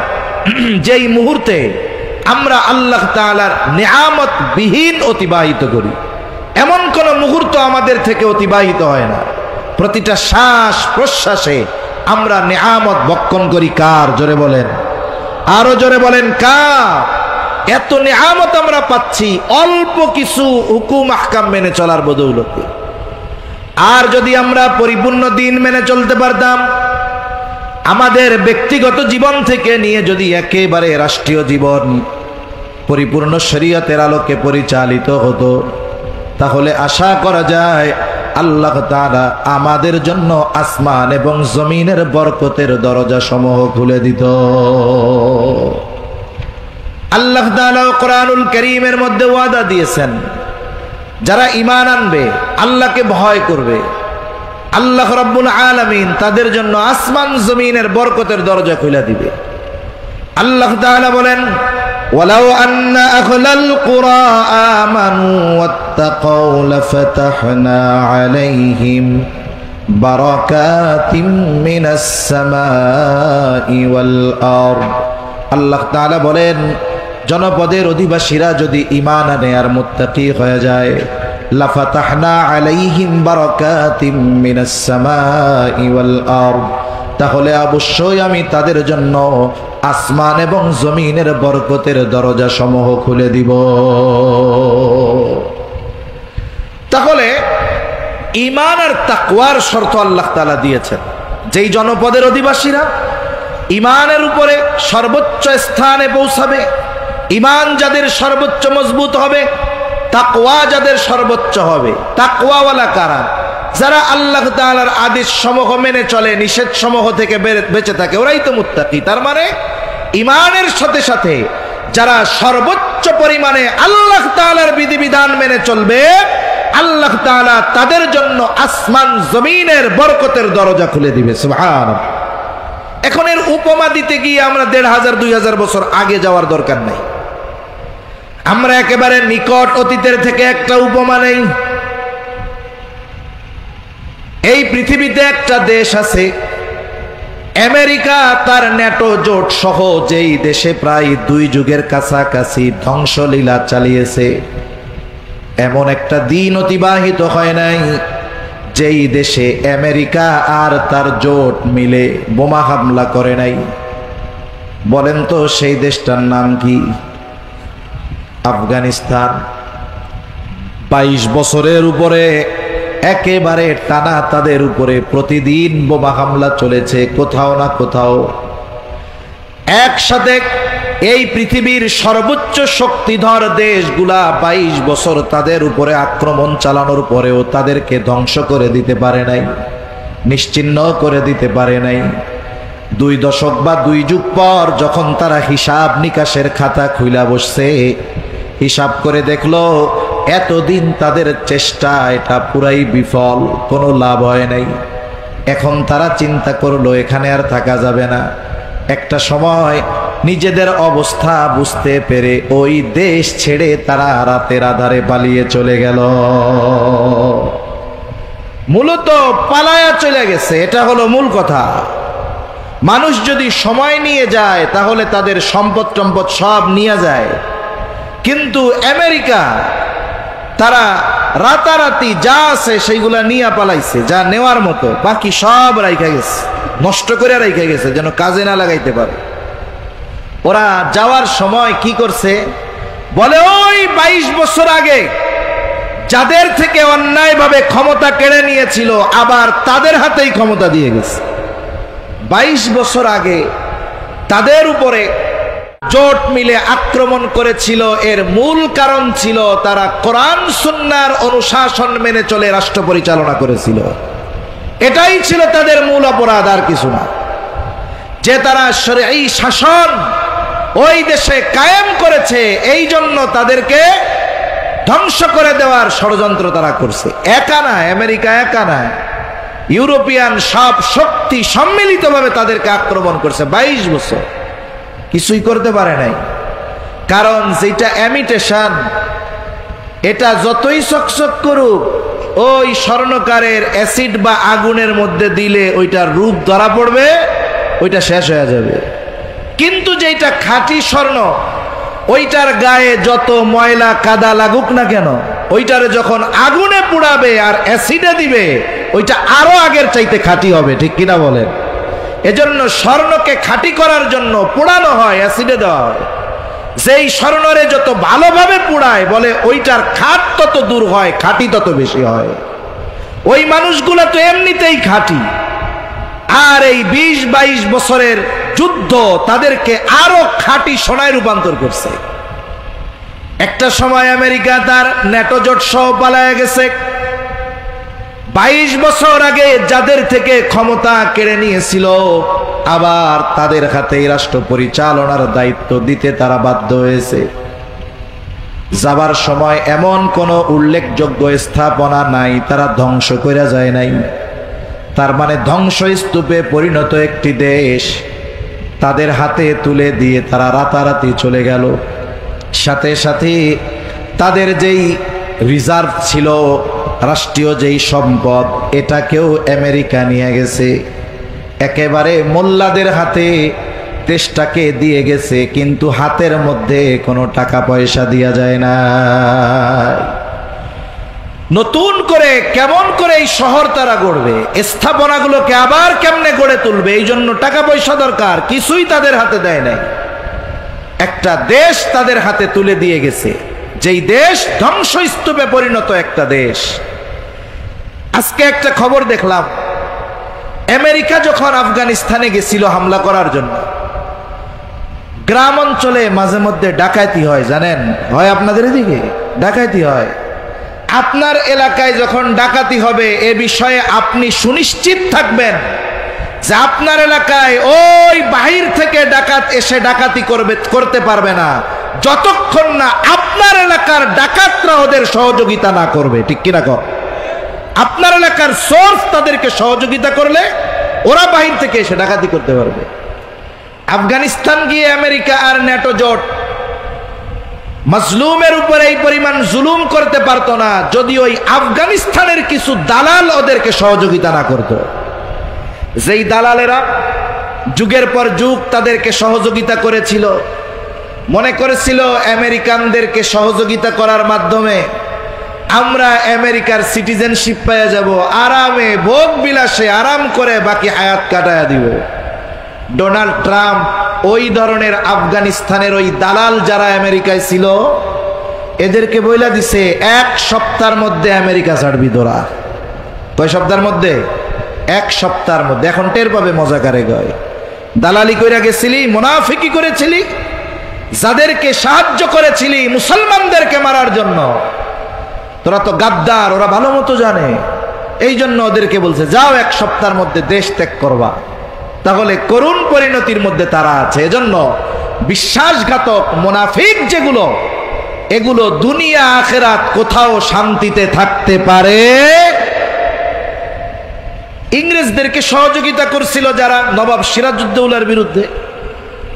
যেই মুহূর্তে আমরা আল্লাহ তাআলার নেয়ামত বিহীন অতিবাহিত করি। এমন কোন মুহূর্ত আমাদের থেকে অতিবাহিত হয় না। প্রতিটা শ্বাস প্রশ্বাসে আমরা নেয়ামত ভক্ষণ করি। কার? জোরে বলেন, আরো জোরে বলেন কার? এত নেয়ামত আমরা পাচ্ছি অল্প কিছু হুকুম আহকাম মেনে চলার বদৌলতে। আর যদি আমরা পরিপূর্ণ দিন মেনে চলতে পারতাম, আমাদের ব্যক্তিগত জীবন থেকে নিয়ে যদি একেবারে রাষ্ট্রীয় জীবন পরিপূর্ণ শরীয়তের আলোকে পরিচালিত হতো, তাহলে আশা করা যায় আল্লাহ তাআলা আমাদের জন্য আসমান এবং জমিনের বরকতের দরজা সমূহ খুলে দিত। আল্লাহ তাআলা কোরআনুল কারীমের মধ্যে ওয়াদা দিয়েছেন, যারা ঈমান আনবে, আল্লাহকে ভয় করবে, আল্লাহ রাব্বুল আলামিন তাদের জন্য আসমান জমিনের বরকতের দরজা খুলে দিবে। আল্লাহ তাআলা বলেন, ওয়ালাউ আন্না আহলাল কুরা আমানু ওয়াত্তাকাউ লাফাতাহনা আলাইহিম বারাকাতিম মিনাস সামাই ওয়াল আরদ। আল্লাহ তাআলা বলেন, জনপদের অধিবাসীরা যদি ঈমান আনে আর মুত্তাকি হয়ে যায়, লাফাতাহনা আলাইহিম বারাকাতিম মিনাস সামাই ওয়াল আরদ, তাহলে অবশ্যই আমি তাদের জন্য আসমান এবং জমিনের বরকতের দরজা সমূহ খুলে দিব। তাহলে ঈমান আর তাকওয়ার শর্ত আল্লাহ তাআলা দিয়েছেন। যেই জনপদের অধিবাসীরা ঈমানের উপরে সর্বোচ্চ স্থানে পৌঁছাবে, ঈমান যাদের সর্বোচ্চ মজবুত হবে, তাকওয়া যাদের সর্বোচ্চ হবে। তাকওয়াওয়ালা কারা? যারা আল্লাহ তাআলার আদেশ সমূহ মেনে চলে, নিষেধ সমূহ থেকে বেঁচে থাকে, ওরাই তো মুত্তাকি। তার মানে ঈমানের সাথে সাথে যারা সর্বোচ্চ পরিমাণে আল্লাহ তাআলার বিধিবিধান মেনে চলবে, আল্লাহ তাআলা তাদের জন্য আসমান জমিনের বরকতের দরজা খুলে দিবে। সুবহানাল্লাহ। এখন এর উপমা দিতে গিয়ে আমরা 1500-2000 বছর আগে যাওয়ার দরকার নাই। আমরা একেবারে নিকট অতীতের থেকে একটা উপমা নেই। এই পৃথিবীতে একটা দেশ আছে আমেরিকা, তার ন্যাটো জোট সহ, যেই দেশে প্রায় 2 যুগের কাছাকাছি ধ্বংসলীলা চালিয়েছে। এমন একটা দিন অতিবাহিত হয় নাই যেই দেশে আমেরিকা আর তার জোট মিলে বোমা হামলা করে নাই। বলেন তো সেই দেশটার নাম কি? আফগানিস্তান। 22 বছরের উপরে একেবারে টানা তাদের উপরে প্রতিদিন বোমা হামলা চলেছে কোথাও না কোথাও। একসাথে এই পৃথিবীর সর্বোচ্চ শক্তিধর দেশগুলা 22 বছর তাদের উপরে আক্রমণ চালানোর পরেও তাদেরকে ধ্বংস করে দিতে পারে নাই, নিশ্চিহ্ন করে দিতে পারে নাই। 2 দশক বা 2 যুগ পর যখন তারা হিসাব নিকাশের খাতা খুইলা বসছে, হিসাব করে দেখলো এতদিন তাদের চেষ্টা এটা পুরাই বিফল, কোনো লাভ হয় নাই। এখন তারা চিন্তা করলো এখানে আর থাকা যাবে না। একটা সময় নিজেদের অবস্থা বুঝতে পেরে ওই দেশ ছেড়ে তারা রাতের আধারে পালিয়ে চলে গেল। মূলত পালায়া চলে গেছে, এটা হলো মূল কথা। মানুষ যদি সময় নিয়ে যায় তাহলে তাদের সম্পদ টম্পদ সব নিয়ে যায়, কিন্তু আমেরিকা তারা রাতারাতি যা আছে সেইগুলা নিয়ে পালাইছে, যা নেওয়ার মতো, বাকি সব রাইখা গেছে, নষ্ট করে রাইখা গেছে যেন কাজে না লাগাইতে পারে। ওরা যাওয়ার সময় কি করছে বলে, ওই 22 বছর আগে যাদের থেকে অন্যায়ভাবে ক্ষমতা কেড়ে নিয়েছিল আবার তাদের হাতেই ক্ষমতা দিয়ে গেছে। 22 বছর আগে তাদের উপরে জোট মিলে আক্রমণ করেছিল। এর মূল কারণ ছিল তারা কোরআন সুন্নাহর অনুশাসন মেনে চলে রাষ্ট্র পরিচালনা করেছিল। এটাই ছিল তাদের মূল অপরাধ, আর কিছু না। যে তারা শরঈ শাসন ওই দেশে কায়েম করেছে, এই জন্য তাদেরকে ধ্বংস করে দেওয়ার ষড়যন্ত্র তারা করছে। একা না, আমেরিকা একা না, ইউরোপিয়ান সব শক্তি সম্মিলিতভাবে তাদেরকে আক্রমণ করছে। 22 বছর কিছুই করতে পারে নাই। কারণ যেটা ইমিটেশন, এটা যতই চকচক করুক, ওই স্বর্ণকারের অ্যাসিড বা আগুনের মধ্যে দিলে ওইটার রূপ ধরা পড়বে, ওইটা শেষ হয়ে যাবে। কিন্তু যেটা খাঁটি স্বর্ণ, ওইটার গায়ে যত ময়লা কাদা লাগুক না কেন, ওইটারে যখন আগুনে পুড়াবে আর অ্যাসিডে দিবে, ওইটা আরো আগের চাইতে খাঁটি হবে। ঠিক কিনা বলেন? এজন্য স্বর্ণকে খাঁটি করার জন্য পোড়ানো হয়, অ্যাসিডে দেওয়া হয়। যেই স্বর্ণরে যত ভালোভাবে পোড়ায়, বলে ওইটার খাঁট তত দূর হয়, খাঁটি তত বেশি হয়। ওই মানুষগুলা তো এমনিতেই খাঁটি, আর এই 20-22 বছরের যুদ্ধ তাদেরকে আরো খাঁটি সোনায় রূপান্তর করছে। একটা সময় আমেরিকা তার ন্যাটো জোট সহ পালায় গেছে। 22 বছর আগে যাদের থেকে ক্ষমতা কেড়ে নিয়েছিল, আবার তাদের হাতে রাষ্ট্র পরিচালনার দায়িত্ব দিতে তারা বাধ্য হয়েছে। যাবার সময় এমন কোন উল্লেখযোগ্য স্থাপনা নাই তারা ধ্বংস করে যায় নাই। তার মানে ধ্বংসস্তূপে পরিণত একটি দেশ তাদের হাতে তুলে দিয়ে তারা রাতারাতি চলে গেল। সাথে সাথে তাদের যেই রিজার্ভ ছিল, রাষ্ট্রীয় যেই সম্পদ, এটাকেও আমেরিকা নিয়ে গেছে। একেবারে মোল্লাদের হাতে দেশটাকে দিয়ে গেছে, কিন্তু হাতের মধ্যে কোনো টাকা পয়সা দেয়া যায় না। নতুন করে কেমন করে এই শহর তারা গড়বে, স্থাপনাগুলোকে আবার কেমনে গড়ে তুলবে, এই জন্য টাকা পয়সা দরকার, কিছুই তাদের হাতে দেয় নাই। একটা দেশ তাদের হাতে তুলে দিয়ে গেছে, যেই দেশ ধ্বংসস্তূপে পরিণত একটা দেশ। আজকে একটা খবর দেখলাম, আমেরিকা যখন আফগানিস্তানে গেছিল হামলা করার জন্য, গ্রাম অঞ্চলে মাঝে মধ্যে ডাকাতি হয়, জানেন? হয় আপনাদের এদিকে ডাকাতি হয়। আপনার এলাকায় যখন ডাকাতি হবে, এ বিষয়ে আপনি সুনিশ্চিত থাকবেন যে আপনার এলাকায় ওই বাহির থেকে ডাকাত এসে ডাকাতি করতে পারবে না, যতক্ষণ না আপনার এলাকার ডাকাতরা ওদের সহযোগিতা না করবে। ঠিক কিনা কর? আপনার এলাকার সোর্স তাদেরকে সহযোগিতা করলে ওরা বাহির থেকে এসে ডাকাতি করতে পারবে। আফগানিস্তান গিয়ে আমেরিকা আর ন্যাটো জোট মাজলুমের উপরে এই পরিমাণ জুলুম করতে পারতো না যদি ওই আফগানিস্তানের কিছু দালাল ওদেরকে সহযোগিতা না করত। যেই দালালেরা যুগের পর যুগ তাদেরকে সহযোগিতা করেছিল, মনে করেছিল আমেরিকানদেরকে সহযোগিতা করার মাধ্যমে আমরা আমেরিকার সিটিজেনশিপ পেয়ে যাব, আরামে ভোগ বিলাসে আরাম করে বাকি হায়াত কাটায়া দিব। ডোনাল্ড ট্রাম্প ওই ধরনের আফগানিস্তানের ওই দালাল যারা আমেরিকায় ছিল, এদেরকে বইলা দিছে 1 সপ্তাহের মধ্যে আমেরিকা ছাড়বি তোরা। কয় সপ্তাহের মধ্যে? 1 সপ্তাহের মধ্যে। এখন টের পাবে মজা কারে গয়। দালালি কইরা গেছিলি, মুনাফিকি করেছিলি, যাদেরকে সাহায্য করেছিলি মুসলমানদেরকে মারার জন্য, তোরা তো গাদ্দার, ওরা ভালো মতো জানে। এই জন্য ওদেরকে বলছে যাও 1 সপ্তাহের মধ্যে দেশ ত্যাগ করবা। তাহলে করুণ পরিণতির মধ্যে তারা আছে। এজন্য বিশ্বাসঘাতক মুনাফিক যেগুলো, এগুলো দুনিয়া আখিরাত কোথাও শান্তিতে থাকতে পারে। ইংরেজদেরকে সহযোগিতা করছিল যারা, নবাব সিরাজউদ্দৌলার বিরুদ্ধে,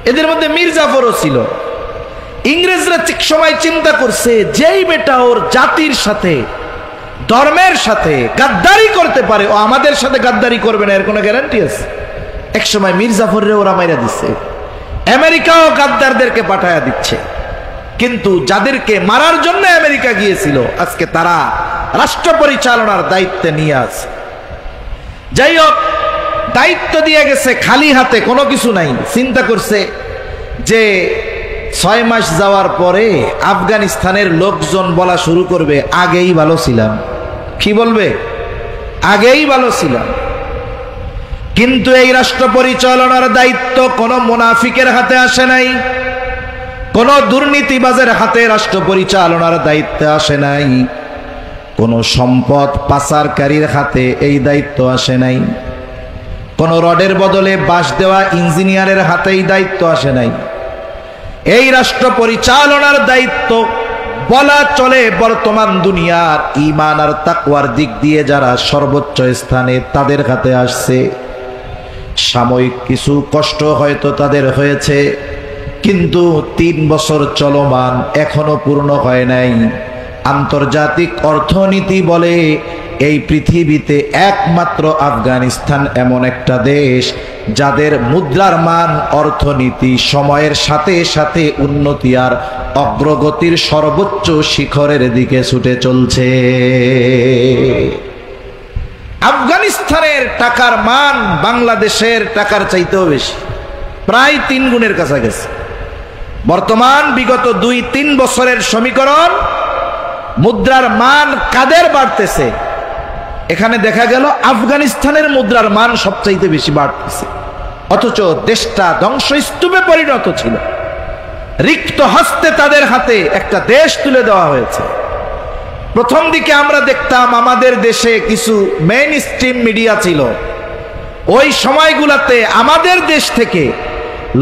এদের মধ্যে মীর জাফরও ছিল। ইংরেজরা ঠিক সময় চিন্তা করছে, যেই বেটা ওর জাতির সাথে ধর্মের সাথে গাদ্দারি করতে পারে, ও আমাদের সাথে গাদ্দারি করবে না, এর কোনো গ্যারান্টি আছে? এক সময় মীর জাফররে ওরা মাইরা দিচ্ছে, আমেরিকাও গাদ্দারদেরকে পাঠায়া দিচ্ছে। কিন্তু যাদেরকে মারার জন্য আমেরিকা গিয়েছিল, আজকে তারা রাষ্ট্র পরিচালনার দায়িত্বে নিয়ে আছে। যাই হোক, দায়িত্ব দিয়ে গেছে খালি হাতে, কোনো কিছু নাই। চিন্তা করছে যে 6 মাস যাওয়ার পরে আফগানিস্তানের লোকজন বলা শুরু করবে, আগেই ভালো ছিলাম। কি বলবে? আগেই ভালো ছিলাম। কিন্তু এই রাষ্ট্র পরিচালনার দায়িত্ব কোনো মুনাফিকের হাতে আসে নাই, কোন দুর্নীতিবাজের হাতে রাষ্ট্র পরিচালনার দায়িত্বে আসে নাই, কোন সম্পদ পাচারকারীর হাতে এই দায়িত্ব আসে নাই, কোন রডের বদলে বাঁশ দেওয়া ইঞ্জিনিয়ারের হাতে এই দায়িত্ব আসে নাই। এই রাষ্ট্র পরিচালনার দায়িত্ব বলা চলে বর্তমান দুনিয়ার ঈমান আর তাকওয়ার দিক দিয়ে যারা সর্বোচ্চ স্থানে, তাদের হাতে আসছে। সাময়িক কিছু কষ্ট হয়তো তাদের হয়েছে, কিন্তু 3 বছর চলমান, এখনো পূর্ণ হয় নাই। আন্তর্জাতিক অর্থনীতি বলে এই পৃথিবীতে একমাত্র আফগানিস্তান এমন একটা দেশ যাদের মুদ্রার মান, অর্থনীতি সময়ের সাথে সাথে উন্নতি আর অগ্রগতির সর্বোচ্চ শিখরের দিকে ছুটে চলছে। আফগানিস্তানের টাকার মান বাংলাদেশের টাকার চাইতেও বেশি, প্রায় 3 গুণের কাছাকাছি। বর্তমান বিগত 2-3 বছরের সমীকরণ মুদ্রার মান কাদের বাড়তেছে, এখানে দেখা গেল আফগানিস্তানের মুদ্রার মান সবচাইতে বেশি বাড়তেছে। অথচ দেশটা ধ্বংসস্তূপে পরিণত ছিল, রিক্ত হস্তে তাদের হাতে একটা দেশ তুলে দেওয়া হয়েছে। প্রথম দিকে আমরা দেখতাম আমাদের দেশে কিছু মেইন স্ট্রিম মিডিয়া ছিল, ওই সময়গুলোতে আমাদের দেশ থেকে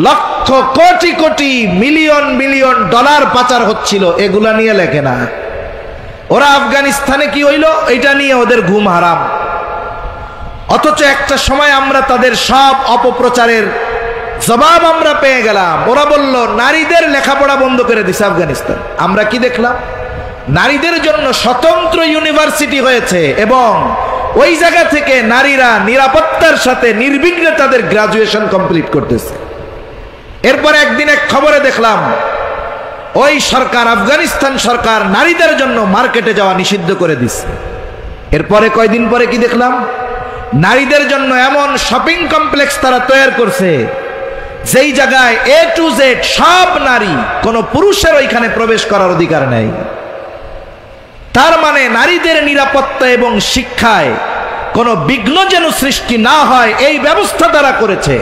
lakh crore crore million million dollar পাচার হচ্ছিল, এগুলা নিয়ে লেখে না। ওরা আফগানিস্তানে কি হইল এটা নিয়ে ওদের ঘুম হারাম। অথচ একটা সময় আমরা তাদের সব অপপ্রচারের জবাব আমরা পেয়ে গেলাম। ওরা বলল নারীদের লেখাপড়া বন্ধ করে দিছে আফগানিস্তান। আমরা কি দেখলাম? নারীদের জন্য স্বতন্ত্র ইউনিভার্সিটি হয়েছে এবং ওই জায়গা থেকে নারীরা নিরাপত্তার সাথে নির্বিঘ্নে তাদের গ্রাজুয়েশন কমপ্লিট করতেছে। এরপর একদিন এক খবরে দেখলাম ওই সরকার, আফগানিস্তান সরকার নারীদের জন্য মার্কেটে যাওয়া নিষিদ্ধ করে দিচ্ছে। এরপরে কয়দিন পরে কি দেখলাম? নারীদের জন্য এমন শপিং কমপ্লেক্স তারা তৈরি করছে যেই জায়গায় A to Z সব নারী, কোনো পুরুষের ওইখানে প্রবেশ করার অধিকার নেই। তার মানে নারীদের নিরাপত্তা এবং শিক্ষায় কোনো বিঘ্ন যেন সৃষ্টি না হয় এই ব্যবস্থা তারা করেছে।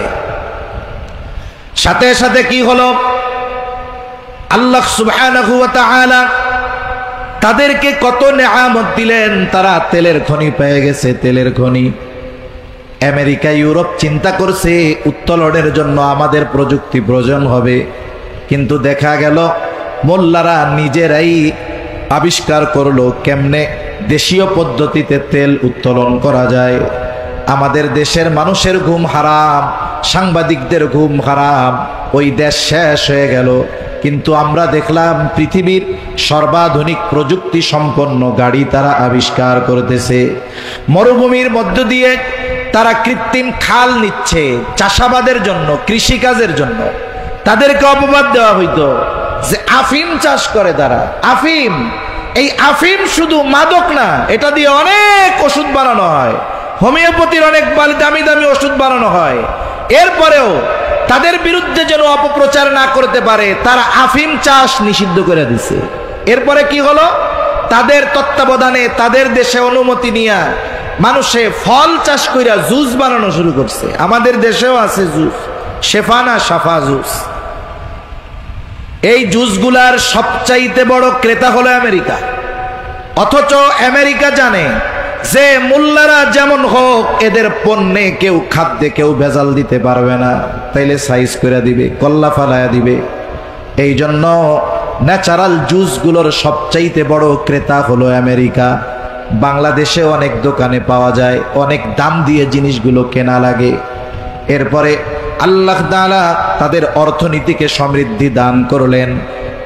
সাথে সাথে কি হলো? আল্লাহ সুবহানাহু ওয়া তাআলা তাদেরকে কত নেয়ামত দিলেন। তারা তেলের খনি পেয়ে গেছে, তেলের খনি। আমেরিকা ইউরোপ চিন্তা করছে উত্তোলনের জন্য আমাদের প্রযুক্তি প্রয়োজন হবে, কিন্তু দেখা গেল মোল্লারা নিজেরাই আবিষ্কার করলো কেমনে দেশীয় পদ্ধতিতে তেল উত্তোলন করা যায়। আমাদের দেশের মানুষের ঘুম হারাম, সাংবাদিকদের ঘুম হারাম, ওই দেশ শেষ হয়ে গেল। কিন্তু আমরা দেখলাম পৃথিবীর সর্বাধুনিক প্রযুক্তি সম্পন্ন গাড়ি তারা আবিষ্কার করতেছে। মরুভূমির মধ্য দিয়ে তারা কৃত্রিম খাল নিচ্ছে চাষাবাদের জন্য, কৃষিকাজের জন্য। তাদেরকে অপবাদ দেওয়া হইতো যে আফিম চাষ করে তারা। আফিম, এই আফিম শুধু মাদক না, এটা দিয়ে অনেক ওষুধ বানানো হয়, হোমিওপ্যাথির অনেক দামি দামি ওষুধ বানানো হয়। এরপরেও তাদের বিরুদ্ধে যেন অপপ্রচার না করতে পারে তারা আফিম চাষ নিষিদ্ধ করে দিছে। এরপরে কি হলো? তাদের তত্ত্বাবধানে তাদের দেশে অনুমতি নিয়ে মানুষে ফল চাষ কইরা জুস বানানো শুরু করছে। আমাদের দেশেও আছে জুস, শেফানা সাফা জুস। এই জুসগুলার সবচাইতে বড় ক্রেতা হলো আমেরিকা। অথচ আমেরিকা জানে যে মোল্লারা যেমন হোক এদের পণ্যে কেউ, খাদ্যে কেউ ভেজাল দিতে পারবে না, তাইলে সাইজ করে দিবে, কল্লা ফালায়া দিবে। এই জন্য ন্যাচারাল জুসগুলোর সবচাইতে বড় ক্রেতা হলো আমেরিকা। বাংলাদেশে অনেক দোকানে পাওয়া যায়, অনেক দাম দিয়ে জিনিসগুলো কেনা লাগে। এরপরে আল্লাহ তাআলা তাদের অর্থনীতিকে সমৃদ্ধি দান করলেন,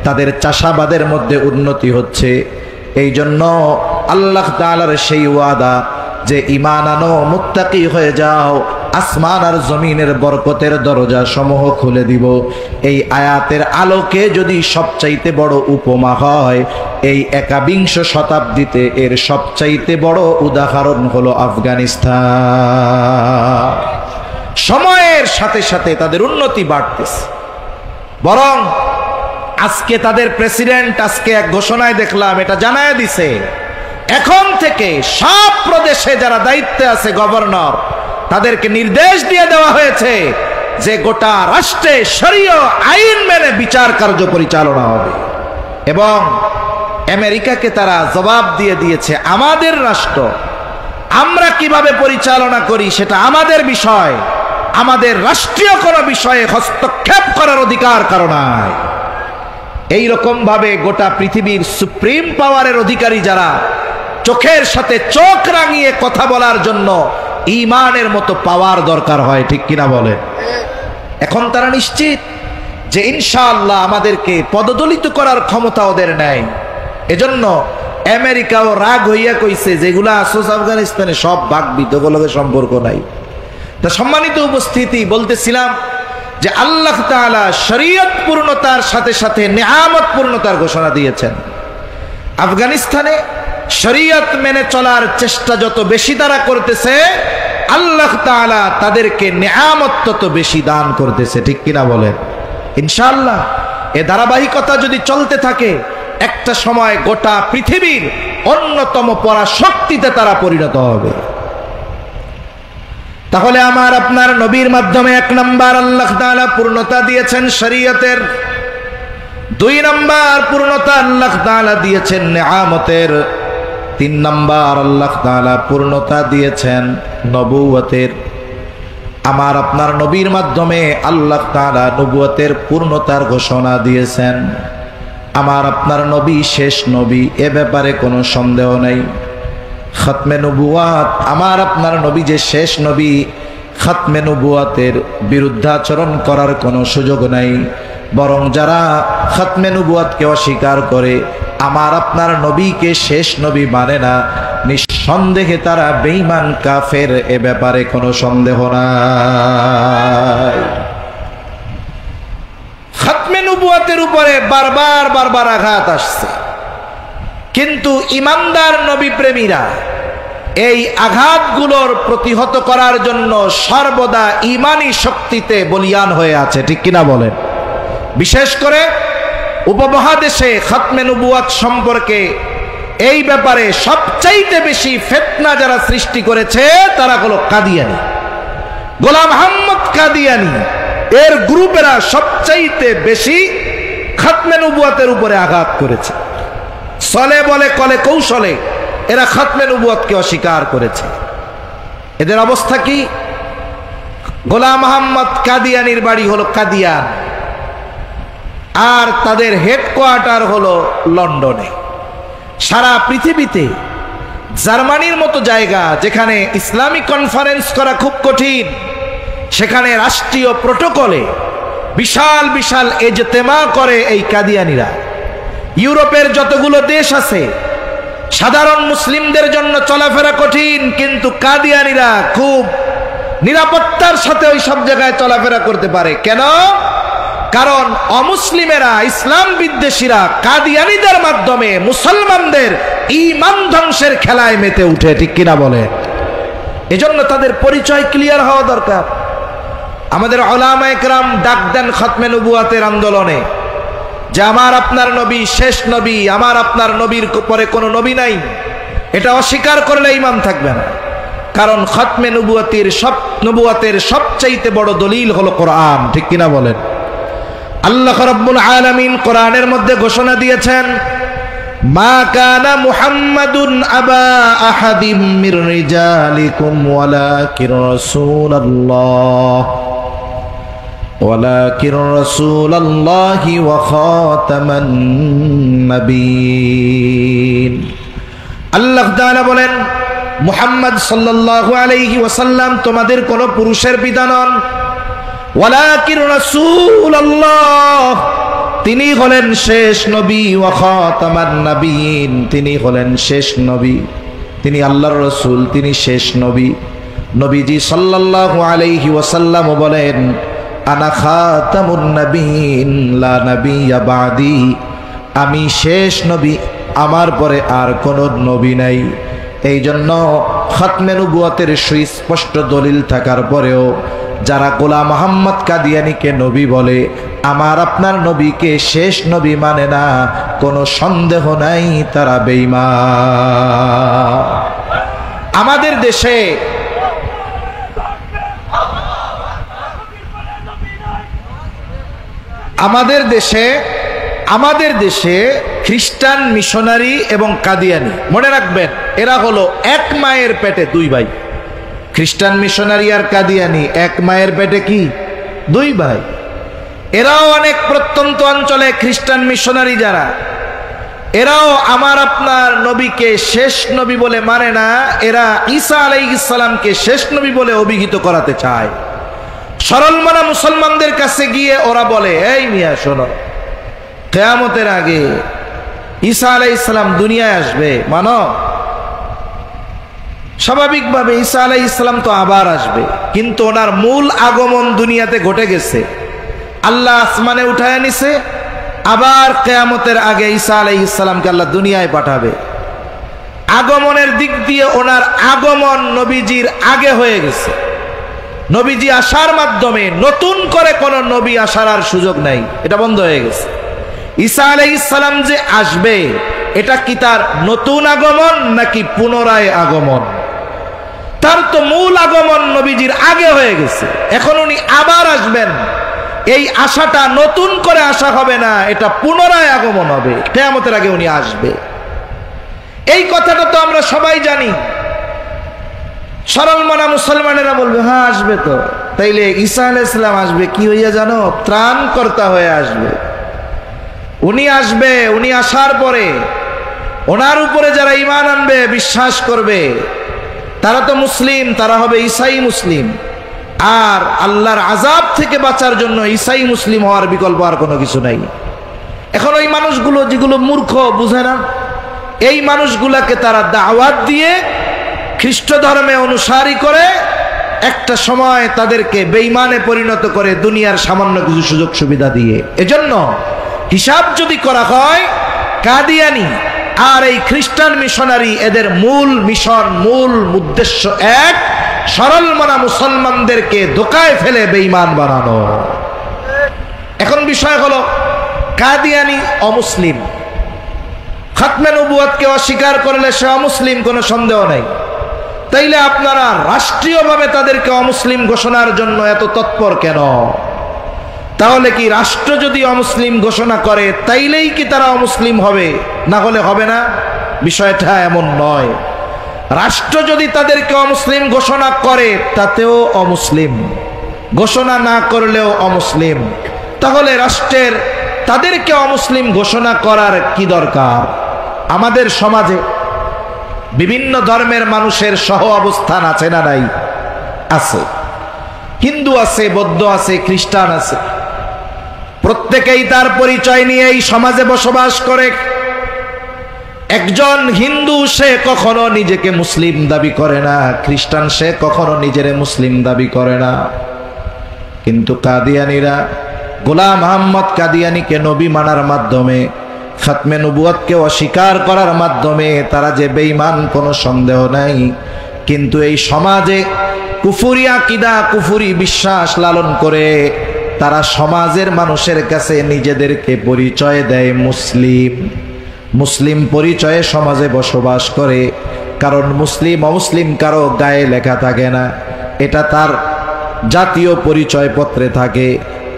তাদের চাষাবাদের মধ্যে উন্নতি হচ্ছে। এই জন্য আল্লাহ তাআলার সেই ওয়াদা যে ঈমান আনো, মুত্তাকি হয়ে যাও, আসমান আর জমিনের বরকতের দরজা সমূহ খুলে দিব। এই আয়াতের আলোকে যদি সবচাইতে বড় উপমা হয়, এই 21 শতাব্দীতে এর সবচাইতে বড় উদাহরণ হলো আফগানিস্তান। সময়ের সাথে সাথে তাদের উন্নতি বাড়তেছে। বরং আজকে তাদের প্রেসিডেন্ট আজকে এক ঘোষণায় দেখলাম, এটা জানায় দিছে এখন থেকে সব প্রদেশে যারা দায়িত্বে আছে গভর্নর, তাদেরকে নির্দেশ দিয়ে দেওয়া হয়েছে যে গোটা রাষ্ট্রে শরীয় আইন মেনে বিচার কার্য পরিচালনা হবে। এবং আমেরিকাকে তারা জবাব দিয়ে দিয়েছে, আমাদের রাষ্ট্র আমরা কিভাবে পরিচালনা করি সেটা আমাদের বিষয়, আমাদের রাষ্ট্রীয় কোনো বিষয়ে হস্তক্ষেপ করার অধিকার কারো নাই। এইরকম ভাবে গোটা পৃথিবীর সুপ্রিম পাওয়ারের অধিকারী যারা, চোখের সাথে চোখ রাঙিয়ে কথা বলার জন্য ঈমানের মতো পাওয়ার দরকার হয়, ঠিক কিনা বলেন? এখন তারা নিশ্চিত যে ইনশাআল্লাহ আমাদেরকে পদদলিত করার ক্ষমতা ওদের নেই। এজন্য আমেরিকাও রাগ হইয়া কইছে যেগুলা আসোস আফগানিস্তানে সব ভাগবি, তোগুলোকে সম্পর্ক নাই। তা সম্মানিত উপস্থিতি, বলতেছিলাম যে আল্লাহ তাআলা শরীয়ত পূর্ণতার সাথে সাথে নিয়ামত পূর্ণতার ঘোষণা দিয়েছেন। আফগানিস্তানে শরীয়ত মেনে চলার চেষ্টা যত বেশি তারা করতেছে, আল্লাহ তাআলা তাদেরকে নিয়ামত তত বেশি দান করতেছে। ঠিক কিনা বলেন? ইনশাআল্লাহ এ ধারাবাহিকতা যদি চলতে থাকে, একটা সময় গোটা পৃথিবীর অন্যতম পরাশক্তিতে তারা পরিণত হবে। তাহলে আমার আপনার নবীর মাধ্যমে 1 নাম্বার আল্লাহ তাআলা পূর্ণতা দিয়েছেন শরীয়তের, 2 নাম্বার পূর্ণতা আল্লাহ তাআলা দিয়েছেন নিয়ামতের, 3 নাম্বার আল্লাহ তাআলা পূর্ণতা দিয়েছেন নবুয়তের। আমার আপনার নবীর মাধ্যমে আল্লাহ তাআলা নবুয়তের পূর্ণতার ঘোষণা দিয়েছেন। আমার আপনার নবী শেষ নবী, এ ব্যাপারে কোনো সন্দেহ নেই। খতমে নবুয়াত, আমার আপনার নবী যে শেষ নবী, খতমে নবুয়াতের বিরুদ্ধাচরণ করার কোনো সুযোগ নাই। বরং যারা খতমে নবুয়াতকে অস্বীকার করে, আমার আপনার নবীকে শেষ নবী মানে না, নিঃসন্দেহে তারা বেঈমান কাফের, এ ব্যাপারে কোনো সন্দেহ নাই। খতমে নবুয়াতের উপরে বারবার আঘাত আসছে, কিন্তু ইমানদার নবী প্রেমীরা এই আঘাতগুলোর প্রতিহত করার জন্য সর্বদা ঈমানী শক্তিতে বলিয়ান হয়ে আছে। ঠিক কিনা বলেন? বিশেষ করে উপমহাদেশে খতমে নবুয়াত সম্পর্কে এই ব্যাপারে সবচাইতে বেশি ফিতনা যারা সৃষ্টি করেছে তারা হলো কাদিয়ানী, গোলাম আহমদ কাদিয়ানী, এর গ্রুপেরা সবচাইতে বেশি খতমে নবুয়াতের উপরে আঘাত করেছে। চলে বলে কলে কৌশলে এরা খতমে নবুয়াতকে অস্বীকার করেছে। এদের অবস্থা কি? গোলাম আহমদ কাদিয়ানীর বাড়ি হলো কাদিয়ান, আর তাদের হেডকোয়ার্টার হলো লন্ডনে। সারা পৃথিবীতে জার্মানির মতো জায়গা যেখানে ইসলামিক কনফারেন্স করা খুব কঠিন, সেখানে রাষ্ট্রীয় প্রোটোকলে বিশাল বিশাল ইজতেমা করে এই কাদিয়ানীরা। ইউরোপের যতগুলো দেশ আছে, সাধারণ মুসলিমদের জন্য চলাফেরা কঠিন, কিন্তু কাদিয়ানীরা খুব নিরাপত্তার সাথে ওই সব জায়গায় চলাফেরা করতে পারে। কেন? কারণ অমুসলিমেরা, ইসলাম বিদ্বেষীরা কাদিয়ানীদের মাধ্যমে মুসলমানদের ঈমান ধ্বংসের খেলায় মেতে উঠে। ঠিক কিনা বলে? এজন্য তাদের পরিচয় ক্লিয়ার হওয়া দরকার। আমাদের উলামায়ে কেরাম ডাক দেন খতমে নবুয়াতের আন্দোলনে যে আমার আপনার নবী শেষ নবী, আমার আপনার নবীর পরে কোনো নবী নাই। এটা অস্বীকার করলে ঈমান থাকবে না। কারণ খতমে নবুয়াতের সবচাইতে বড় দলিল হলো কোরআন। ঠিক কিনা বলেন? আল্লাহ রাব্বুল আলামিন কোরআনের মধ্যে ঘোষণা দিয়েছেন, মা কানা মুহাম্মাদুন আবা আহাদিম মির রিজালিকুম ওয়ালাকিন রাসূলুল্লাহি ওয়া খাতামান নাবিয়্যিন। আল্লাহ তাআলা বলেন, মুহাম্মদ সাল্লাল্লাহু আলাইহি ওয়াসাল্লাম তোমাদের কোন পুরুষের পিতা নন, ওয়ালাকিন রাসূলুল্লাহ, তিনি হলেন শেষ নবী, ওয়া খাতামান নাবিয়্যিন, তিনি হলেন শেষ নবী, তিনি আল্লাহর রাসূল, তিনি শেষ নবী। নবীজি সাল্লাল্লাহু আলাইহি ওয়াসাল্লাম বলেন, আনা খাতামুন নাবিয়্যিন লা নাবিয়্যা বাদি, আমি শেষ নবী, আমার পরে আর কোন নবী নাই। এই জন্য খতমে নবুয়াতের সুস্পষ্ট দলিল থাকার পরেও যারা গোলাম আহমদ কাদিয়ানীকে নবী বলে, আমার আপনার নবীকে শেষ নবী মানে না, কোনো সন্দেহ নাই তারা বেঈমান। আমাদের দেশে খ্রিস্টান মিশনারি এবং কাদিয়ানী, মনে রাখবেন এরা হলো এক মায়ের পেটে দুই ভাই। খ্রিস্টান মিশনারি আর কাদিয়ানী এক মায়ের পেটে কি দুই ভাই। এরাও অনেক প্রত্যন্ত অঞ্চলে খ্রিস্টান মিশনারি যারা, এরাও আমার আপনার নবীকে শেষ নবী বলে মানে না, এরা ঈসা আলাইহিস সালামকে শেষ নবী বলে অভিহিত করাতে চায়। সরল মনা মুসলমানদের কাছে গিয়ে ওরা বলে, এই মিয়া শোনো, কিয়ামতের আগে ঈসা আলাইহিস সালাম দুনিয়ায় আসবে, মানো স্বাভাবিকভাবে ঈসা আলাইহিস সালাম তো আবার আসবে, কিন্তু ওনার মূল আগমন দুনিয়াতে ঘটে গেছে। আল্লাহ আসমানে উঠায় নিছে, আবার কিয়ামতের আগে ঈসা আলাইহিস সালামকে আল্লাহ দুনিয়ায় পাঠাবে। আগমনের দিক দিয়ে ওনার আগমন নবীজির আগে হয়ে গেছে। নবীজি আসার মাধ্যমে নতুন করে কোন নবী আসার আর সুযোগ নাই, এটা বন্ধ হয়ে গেছে। ঈসা আলাইহিস সালাম যে আসবে, এটা কি তার নতুন আগমন নাকি পুনরায় আগমন? তার তো মূল আগমন নবীজির আগে হয়ে গেছে, এখন উনি আবার আসবেন। এই আশাটা নতুন করে আসা হবে না, এটা পুনরায় আগমন হবে, কিয়ামতের আগে উনি আসবে। এই কথাটা তো আমরা সবাই জানি। সরল মনা মুসলমানেরা বলবে হ্যাঁ আসবে তো, তাইলে ঈসা আলাইহিস সালাম আসবে কি হইয়া জানো? ত্রাণকর্তা হয়ে আসবে। উনি আসবে, উনি আসার পরে ওনার উপরে যারা ঈমান আনবে, বিশ্বাস করবে, তারা তো মুসলিম, তারা হবে ঈসাই মুসলিম। আর আল্লাহর আযাব থেকে বাঁচার জন্য ঈসাই মুসলিম হওয়ার বিকল্প আর কোনো কিছু নাই। এখন ওই মানুষগুলো যেগুলো মূর্খ, বুঝে না, এই মানুষগুলাকে তারা দাওয়াত দিয়ে খ্রিস্ট ধর্মে অনুসারী করে একটা সময় তাদেরকে বেঈমানে পরিণত করে দুনিয়ার সামান্য কিছু সুযোগ সুবিধা দিয়ে। এজন্য হিসাব যদি করা হয়, কাদিয়ানি আর এই খ্রিস্টান মিশনারি, এদের মূল মিশন, মূল উদ্দেশ্য এক, সরল মনা মুসলমানদেরকে ধোঁকায় ফেলে বেঈমান বানানো। এখন বিষয় হলো কাদিয়ানি অমুসলিম, খাতমে নবুয়তকে অস্বীকার করলে সে অমুসলিম, কোনো সন্দেহ নাই। তাইলে আপনারা রাষ্ট্রীয়ভাবে তাদেরকে অমুসলিম ঘোষণার জন্য এত তৎপর কেন? তাহলে কি রাষ্ট্র যদি অমুসলিম ঘোষণা করে তাইলেই কি তারা অমুসলিম হবে, না হলে হবে না? বিষয়টা এমন নয়। রাষ্ট্র যদি তাদেরকে অমুসলিম ঘোষণা করে তাতেও অমুসলিম, ঘোষণা না করলেও অমুসলিম। তাহলে রাষ্ট্রের তাদেরকে অমুসলিম ঘোষণা করার কি দরকার? আমাদের সমাজে বিভিন্ন ধর্মের মানুষের সহ অবস্থান আছে না নাই? আছে। হিন্দু আছে, বৌদ্ধ আছে, খ্রিস্টান আছে, প্রত্যেকেই তার পরিচয় নিয়ে এই সমাজে বসবাস করে। একজন হিন্দু সে কখনো নিজেকে মুসলিম দাবি করে না, খ্রিস্টান সে কখনো নিজেরে মুসলিম দাবি করে না। কিন্তু কাদিয়ানীরা গোলাম মোহাম্মদ কাদিয়ানীকে নবী মানার মাধ্যমে, খাতমে নবুয়তকে অস্বীকার করার মাধ্যমে তারা যে বেঈমান কোনো সন্দেহ নাই। কিন্তু এই সমাজে কুফরি আকীদা, কুফরি বিশ্বাস লালন করে তারা সমাজের মানুষের কাছে নিজেদেরকে পরিচয় দেয় মুসলিম। মুসলিম পরিচয়ে সমাজে বসবাস করে, কারণ মুসলিম অমুসলিম কারো গায়ে লেখা থাকে না, এটা তার জাতীয় পরিচয় পত্রে থাকে।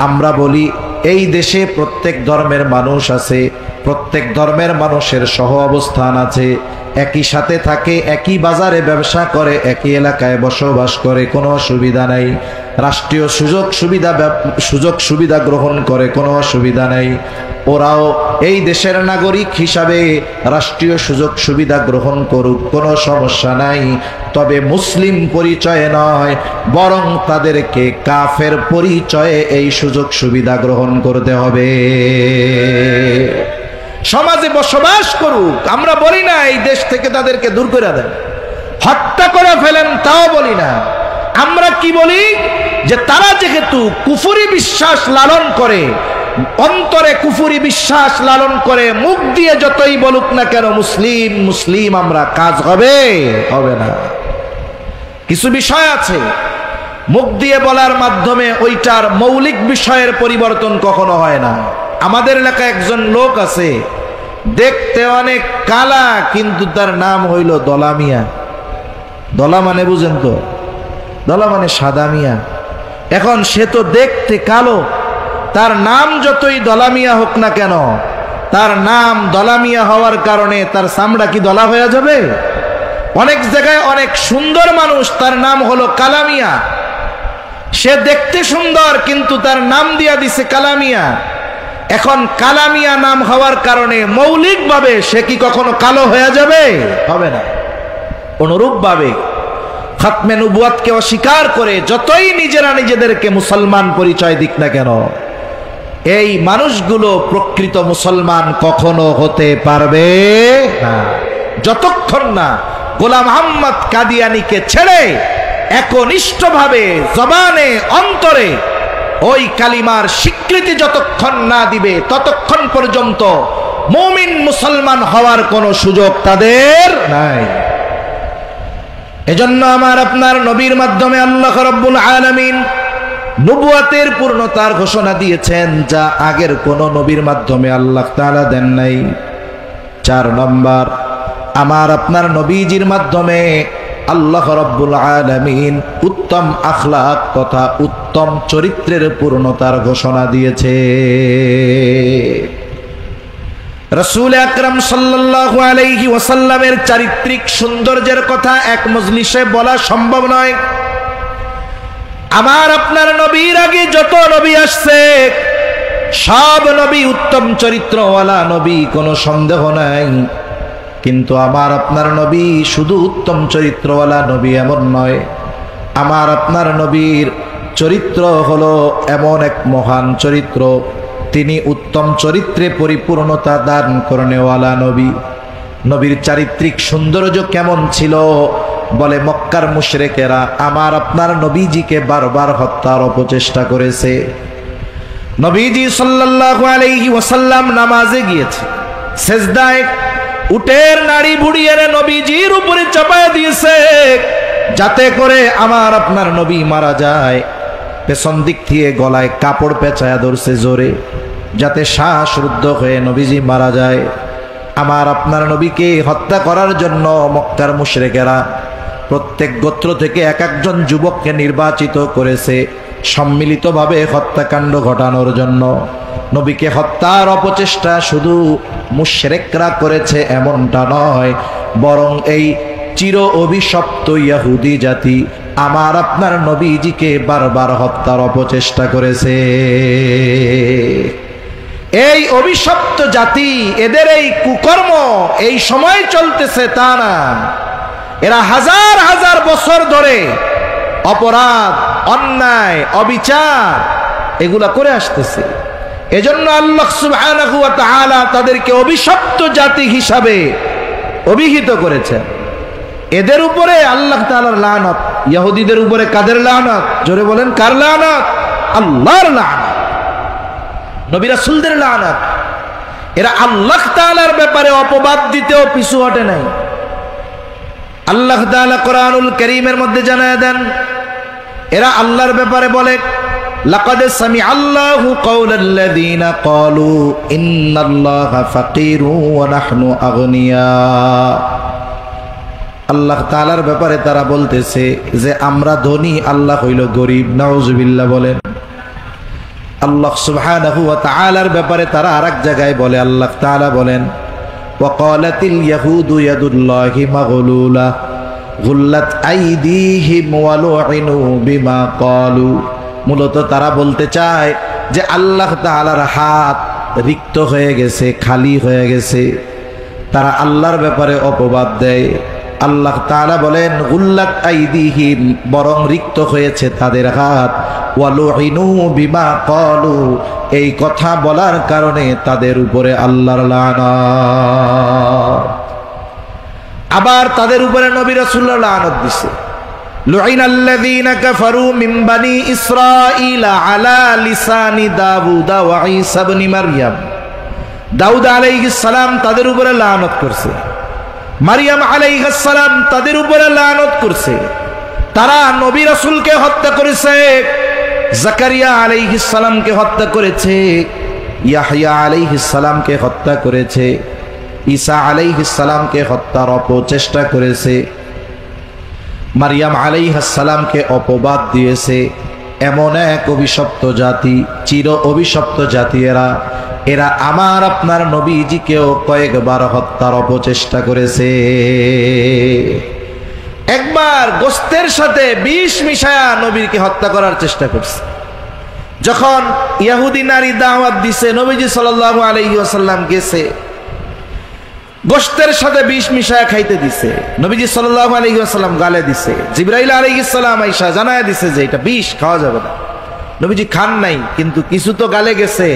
আমরা বলি এই দেশে প্রত্যেক ধর্মের মানুষ আছে, প্রত্যেক ধর্মের মানুষের সহ অবস্থান আছে, একই সাথে থাকে, একই বাজারে ব্যবসা করে, একই এলাকায় বসবাস করে, কোনো অসুবিধা নাই। রাষ্ট্রীয় সুযোগ সুবিধা গ্রহণ করে, কোনো অসুবিধা নাই। ওরাও এই দেশের নাগরিক হিসাবে রাষ্ট্রীয় সুযোগ সুবিধা গ্রহণ করুক, কোনো সমস্যা নাই। তবে মুসলিম পরিচয়ে নয়, বরং তাদেরকে কাফের পরিচয়ে এই সুযোগ সুবিধা গ্রহণ করতে হবে। সমাজে বসবাস করুক, আমরা বলি না এই দেশ থেকে তাদেরকে দূর করে দেন, হত্যা করে ফেলেন, তাও বলি না। আমরা কি বলি? যে তারা যেহেতু কুফরি বিশ্বাস লালন করে, অন্তরে কুফরি বিশ্বাস লালন করে, মুখ দিয়ে যতই বলুক না কেন মুসলিম মুসলিম, আমরা কাজ হবে হবে না। কিছু বিষয় আছে মুখ দিয়ে বলার মাধ্যমে ওইটার মৌলিক বিষয়ের পরিবর্তন কখনো হয় না। আমাদের এলাকায় একজন লোক আছে, দেখতে অনেক কালা, কিন্তু তার নাম হইল দলা মিয়া। দলা মানে বুঝেন তো? দলা মানে সাদা মিয়া। এখন সে তো দেখতে কালো, তার নাম যতই দলা মিয়া হোক না কেন, তার নাম দলা মিয়া হওয়ার কারণে তার চামড়া কি দলা হয়ে যাবে? অনেক জায়গায় অনেক সুন্দর মানুষ, তার নাম হলো কালামিয়া। সে দেখতে সুন্দর কিন্তু তার নাম দিয়া দিছে কালামিয়া। এখন কালামিয়া নাম হওয়ার কারণে মৌলিকভাবে সে কি কখনো কালো হয়ে যাবে? হবে না। অনুরূপভাবে খাতমে নবুয়তকে অস্বীকার করে যতই নিজেরা নিজেদেরকে মুসলমান পরিচয় দিক না কেন, এই মানুষগুলো প্রকৃত মুসলমান কখনো হতে পারবে না যতক্ষণ না গোলাম আহমদ কাদিয়ানীকে ছেড়ে একনিষ্ঠভাবে জবানে অন্তরে ওই কালিমার স্বীকৃতি যতক্ষণ না দিবে ততক্ষণ পর্যন্ত মুমিন মুসলমান হওয়ার কোনো সুযোগ তাদের নাই। এজন্য আমার আপনার নবীর মাধ্যমে আল্লাহ রাব্বুল আলামিন নবুয়তের পূর্ণতার ঘোষণা দিয়েছেন, যা আগের কোন নবীর মাধ্যমে আল্লাহ তাআলা দেন নাই। 4 নম্বর, আমার আপনার নবীজির মাধ্যমে আল্লাহ রাব্বুল আলামিন উত্তম আখলাক তথা উত্তম চরিত্রের পূর্ণতার ঘোষণা দিয়েছে। রাসূল আকরাম সাল্লাল্লাহু আলাইহি ওয়াসাল্লামের চারিত্রিক সৌন্দর্যের কথা এক মজলিসে বলা সম্ভব নয়। আমার আপনার নবীর আগে যত নবী আসছে সব নবী উত্তম চরিত্রওয়ালা নবী, কোনো সন্দেহ নাই। কিন্তু আমার আপনার নবী শুধু উত্তম চরিত্রওয়ালা নবী এমন নয়, আমার আপনার নবীর চরিত্র হলো এমন এক মহান চরিত্র, তিনি উত্তম চরিত্রে পরিপূর্ণতা দান করনেওয়ালা নবী। নবীর চারিত্রিক সৌন্দর্য কেমন ছিল? বলে মক্কার মুশরিকেরা আমার আপনার নবীজিকে বারবার হত্যার অপচেষ্টা করেছে। নবীজি সাল্লাল্লাহু আলাইহি ওয়াসাল্লাম নামাজে গিয়েছে, সেজদায় উটের নাড়ি বুড়িয়ে নবীজির উপরে চাপায় দিয়েছে যাতে করে আমার আপনার নবী মারা যায়। পেছন দিক থেকে গলায় কাপড় পেঁচায়া ধরছে জোরে, যাতে শ্বাসরুদ্ধ হয়ে নবীজি মারা যায়। আমার আপনার নবীকে হত্যা করার জন্য মক্কার মুশরিকেরা প্রত্যেক গোত্র থেকে এক একজন যুবককে নির্বাচিত করেছে সম্মিলিতভাবে হত্যাকাণ্ড ঘটানোর জন্য। নবীকে হত্যার অপচেষ্টা শুধু মুশরিকরা করেছে এমনটা নয়, বরং এই চির অভিশপ্ত ইহুদি জাতি আমার আপনার নবীজিকে বারবার হত্যার অপচেষ্টা করেছে। এই অভিশপ্ত জাতি, এদের এই কুকর্ম এই সময় চলতেছে তা না, এরা হাজার হাজার বছর ধরে অপরাধ, অন্যায়, অবিচার এগুলা করে আসতেছে। এজন্য আল্লাহ সুবহানাহু ওয়া তাআলা তাদেরকে অভিশপ্ত জাতি হিসাবে অভিহিত করেছেন। এদের উপরে আল্লাহ তাআলার লানত। ইহুদিদের উপরে কাদের লানত? জোরে বলেন, কার লানত? আল্লাহর লানত, নবী রাসূলদের লানত। এরা আল্লাহ তাআলার ব্যাপারে অপবাদ দিতেও পিছু হটে নাই। আল্লাহ তাআলা কোরআনুল কারীমের মধ্যে জানায় দেন, এরা আল্লাহর ব্যাপারে বলে লাকাদ সামিআল্লাহু কাওলাল্লাযীনা ক্বালু ইন্নাল্লাহা ফাকীরু ওয়া নাহনু আগনিয়া। আল্লাহ তাআলার ব্যাপারে তারা বলতেছে যে আমরা ধনী, আল্লাহ হইল গরীব। নাউজুবিল্লাহ বলেন। আল্লাহ সুবহানাহু ওয়া তাআলার ব্যাপারে তারা আরেক জায়গায় বলে, আল্লাহ তাআলা বলেন ওয়াকালাতিল ইয়াহুদু ইয়াদুল্লাহি মাগলুলা গুল্লাত আইদিহিম ওয়া লুইনু বিমা ক্বালু। মূলত তারা বলতে চায় যে আল্লাহ তাআলার হাত রিক্ত হয়ে গেছে, খালি হয়ে গেছে। তারা আল্লাহর ব্যাপারে অপবাদ দেয়। আল্লাহ তাআলা বলেন গুল্লাত আইদিহিম, বরং রিক্ত হয়েছে তাদের হাত, ওয়া লুইনু বিমা ক্বালু, এই কথা বলার কারণে তাদের উপরে আল্লাহর লানত। আবার তাদের উপরে নবী রাসূলুল্লাহ লানত দিছে। লুইনাল্লাযীনা কাফারু মিন বানি ইসরাঈলা আলা লিসানি দাউদ ওয়া ঈসা ইবনে মারইয়াম। দাউদ আলাইহিস সালাম তাদের উপরে লানত করছে, মারইয়াম আলাইহিস সালাম তাদের উপরে লানত করছে। তারা নবী রাসূলকে হত্যা করেছে, জাকারিয়া আলাইহিস সালামকে হত্যা করেছে, ইয়াহইয়া আলাইহিস সালামকে হত্যা করেছে, ঈসা আলাইহিস সালামকে হত্যার অপচেষ্টা করেছে, মারইয়াম আলাইহিস সালামকে অপবাদ দিয়েছে। এমন এক অভিশপ্ত জাতি, চির অভিশপ্ত জাতি এরা। এরা আমার আপনার নবীজিকেও কয়েকবার হত্যার অপচেষ্টা করেছে। একবার গোস্তের সাথে বিষ মিশায়া নবীকে হত্যা করার চেষ্টা করছে। যখন ইহুদি নারী দাওয়াত দিছে, নবীজি সাল্লাল্লাহু আলাইহি ওয়াসাল্লাম গেছে, গোস্তের সাথে বিষ মিশায়া খাইতে দিছে। নবীজি সাল্লাল্লাহু আলাইহি ওয়াসাল্লাম গালে দিছে। জিবরাইল আলাইহিস সালাম আয়েশা জানায়া দিছে যে এটা বিষ, খাওয়া যাবে না। নবীজি খান নাই, কিন্তু কিছু তো গালে গেছে।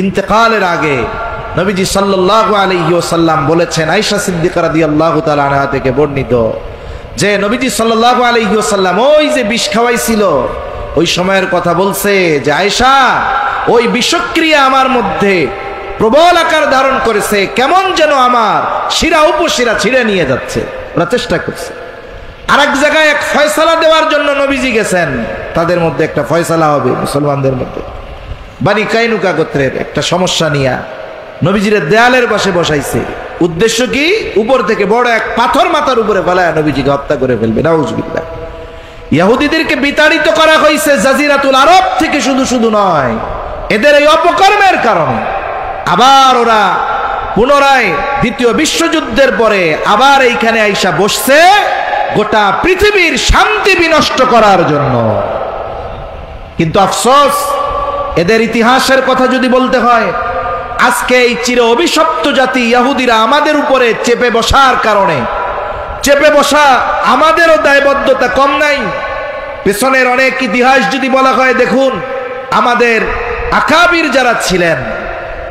ইন্তেকালের আগে নবীজি সাল্লাল্লাহু আলাইহি ওয়াসাল্লাম বলেছেন, আয়েশা সিদ্দিকা রাদিয়াল্লাহু তাআলা আনহা থেকে বর্ণিত, যে নবীজি সাল্লাল্লাহু আলাইহি ওয়াসাল্লাম ওই যে বিষ খাওয়াইছিল ওই সময়ের কথা বলছে যে, আয়েশা, ওই বিষক্রিয়া আমার মধ্যে প্রবল আকার ধারণ করেছে, কেমন যেন আমার শিরা উপশিরা ছিঁড়ে নিয়ে যাচ্ছে। ওরা চেষ্টা করছে। আর এক জায়গায় এক ফয়সালা দেওয়ার জন্য নবীজি গেছেন, তাদের মধ্যে একটা ফয়সালা হবে মুসলমানদের মধ্যে। বানি কাইনুকা গোত্রের একটা সমস্যা নিয়ে নবীজির দেয়ালের পাশে বসাইছে। উদ্দেশ্য কি? উপর থেকে বড় এক পাথর মাথার উপরে ফেলায় নবীজিকে হত্যা করে ফেলবে। নাউজুবিল্লাহ। ইহুদিদেরকে বিতাড়িত করা হয়েছে জাজিরাতুল আরব থেকে, শুধু শুধু নয়, এদের এই অপকর্মের কারণে আবার ওরা পুনরায় দ্বিতীয় বিশ্বযুদ্ধের পরে আবার এইখানে আইসা বসছে গোটা পৃথিবীর শান্তি বিনষ্ট করার জন্য। কিন্তু আফসোস, এদের ইতিহাসের কথা যদি বলতে হয়, আজকে এই চির অভিশপ্ত জাতি ইহুদিরা আমাদের উপরে চেপে বসার কারণে, চেপে বসা আমাদেরও দায়বদ্ধতা কম নাই। পেছনের অনেক ইতিহাস যদি বলা হয়, দেখুন আমাদের আকাবির যারা ছিলেন,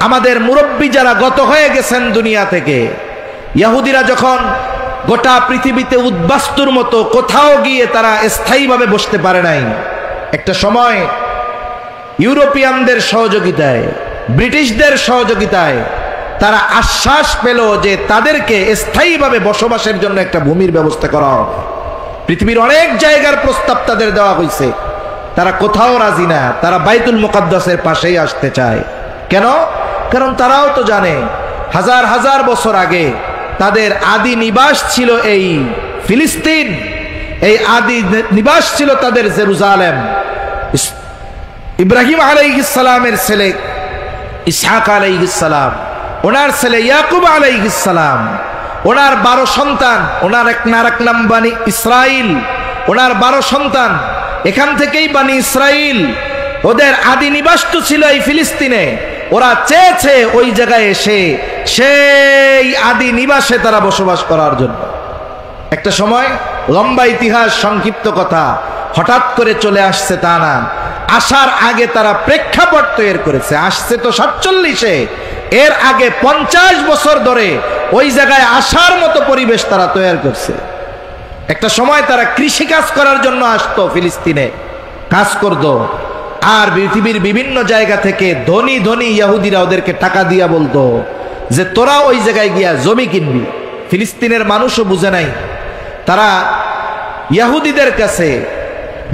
আমাদের মুরব্বী যারা গত হয়ে গেছেন দুনিয়া থেকে, ইহুদিরা যখন গোটা পৃথিবীতে উদ্বাস্তুর মতো কোথাও গিয়ে তারা স্থায়ীভাবে বসতে পারে নাই, একটা সময় ইউরোপিয়ানদের সহযোগিতায়, ব্রিটিশদের সহযোগিতায় তারা আশ্বাস পেল যে তাদেরকে স্থায়ীভাবে বসবাসের জন্য একটা ভূমির ব্যবস্থা করা হবে। পৃথিবীর অনেক জায়গার প্রস্তাব তাদের দেওয়া হয়েছে, তারা কোথাও রাজি না, তারা বাইতুল মুকাদ্দাসের পাশেই আসতে চায়। কেন? কারণ তারাও তো জানে হাজার হাজার বছর আগে তাদের আদি নিবাস ছিল এই ফিলিস্তিন, এই আদি নিবাস ছিল তাদের জেরুজালেম। ইব্রাহিম আলাইহিস সালামের ছেলে ইসহাক আলাইহিস সালাম, ওনার ছেলে ইয়াকুব আলাইহিস সালাম, ওনার 12 সন্তান, ওনার এক নাম বানি ইসরাইল, ওনার 12 সন্তান, এখান থেকেই বানি ইসরাইল। ওদের আদি নিবাস তো ছিল এই ফিলিস্তিনে। ওরা চেয়েছে ওই জায়গায় এসে সেই আদি নিবাসে তারা বসবাস করার জন্য। একটা সময়, লম্বা ইতিহাস, সংক্ষিপ্ত কথা, হঠাৎ করে চলে আসছে তা না, আসার আগে তারা প্রেক্ষাপট তৈরি করেছে। আসছে তো 47-এ, এর আগে 50 বছর ধরে ওই জায়গায় আসার মতো পরিবেশ তারা তৈরি করছে। একটা সময় তারা কৃষি কাজ করার জন্য আসতো, ফিলিস্তিনে কাজ করত, আর পৃথিবীর বিভিন্ন জায়গা থেকে ধনী ধনী ইহুদিরা ওদেরকে টাকা দিয়া বলতো যে তোরা ওই জায়গায় গিয়া জমি কিনবি। ফিলিস্তিনের মানুষও বুঝে নাই, তারা ইহুদিদের কাছে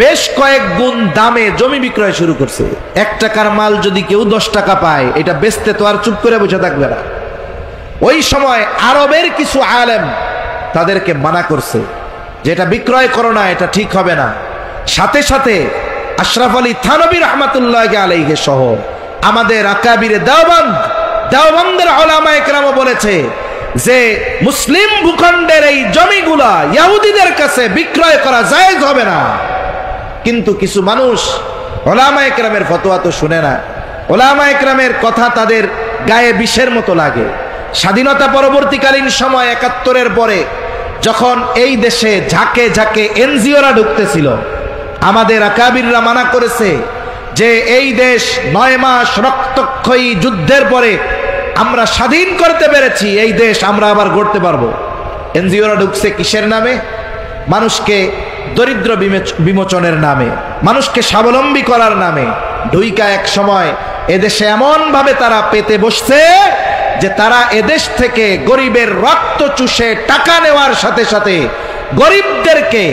বেশ কয়েক গুণ দামে জমি বিক্রয় শুরু করছে। 1 টাকার মাল যদি কেউ 10 টাকা পায়, এটা বেচতে তো আর চুপ করে বসে থাকবে না। ওই সময় আরবের কিছু আলেম তাদেরকে মানা করছে যে এটা বিক্রয় করো না, এটা ঠিক হবে না। সাথে সাথে আশরাফ আলী থানভী রহমাতুল্লাহ আলাইহি সহ আমাদের আকাবিরে দেওবন্দের উলামায়ে কেরাম বলেছে যে মুসলিম ভূখণ্ডের এই জমিগুলা ইহুদিদের কাছে বিক্রয় করা জায়েজ হবে না। কিন্তু কিছু মানুষ উলামায়ে কেরামের ফতোয়া তো শুনে না, উলামায়ে কেরামের কথা তাদের গায়ে বিষের মতো লাগে। স্বাধীনতা পরবর্তীকালীন সময় 71-এর পরে যখন এই দেশে ঝাঁকে ঝাঁকে এনজিওরা ঢুকতেছিল, আমাদের আকাবিররা মানা করেছে যে এই দেশ 9 মাস রক্তক্ষয়ী যুদ্ধের পরে আমরা স্বাধীন করতে পেরেছি, এই দেশ আমরা আবার গড়তে পারবো। এনজিওরা ঢুকছে কিসের নামে? মানুষকে দরিদ্র বিমোচনের নামে, মানুষকে স্বাবলম্বী করার নামে। ঢুইকা এক সময় এদেশে এমন ভাবে তারা পেতে বসছে যে তারা এদেশ থেকে গরিবের রক্ত চুষে টাকা নেওয়ার সাথে সাথে গরিবদেরকে,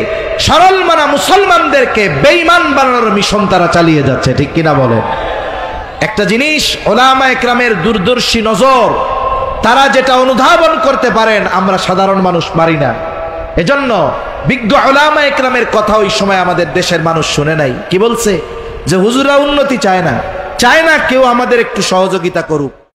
সরল মানা মুসলমানদেরকে বেঈমান বানানোর মিশন তারা চালিয়ে যাচ্ছে। ঠিক কিনা বলেন? একটা জিনিস উলামায়ে কেরামের দূরদর্শী নজর, তারা যেটা অনুধাবন করতে পারেন আমরা সাধারণ মানুষ পারি না। এজন্য বিজ্ঞ উলামায়ে কেরামের কথা ওই সময় আমাদের দেশের মানুষ শুনে নাই। কি বলছে? যে হুজুরা উন্নতি চায় না, চায় না কেউ আমাদের একটু সহযোগিতা করুক।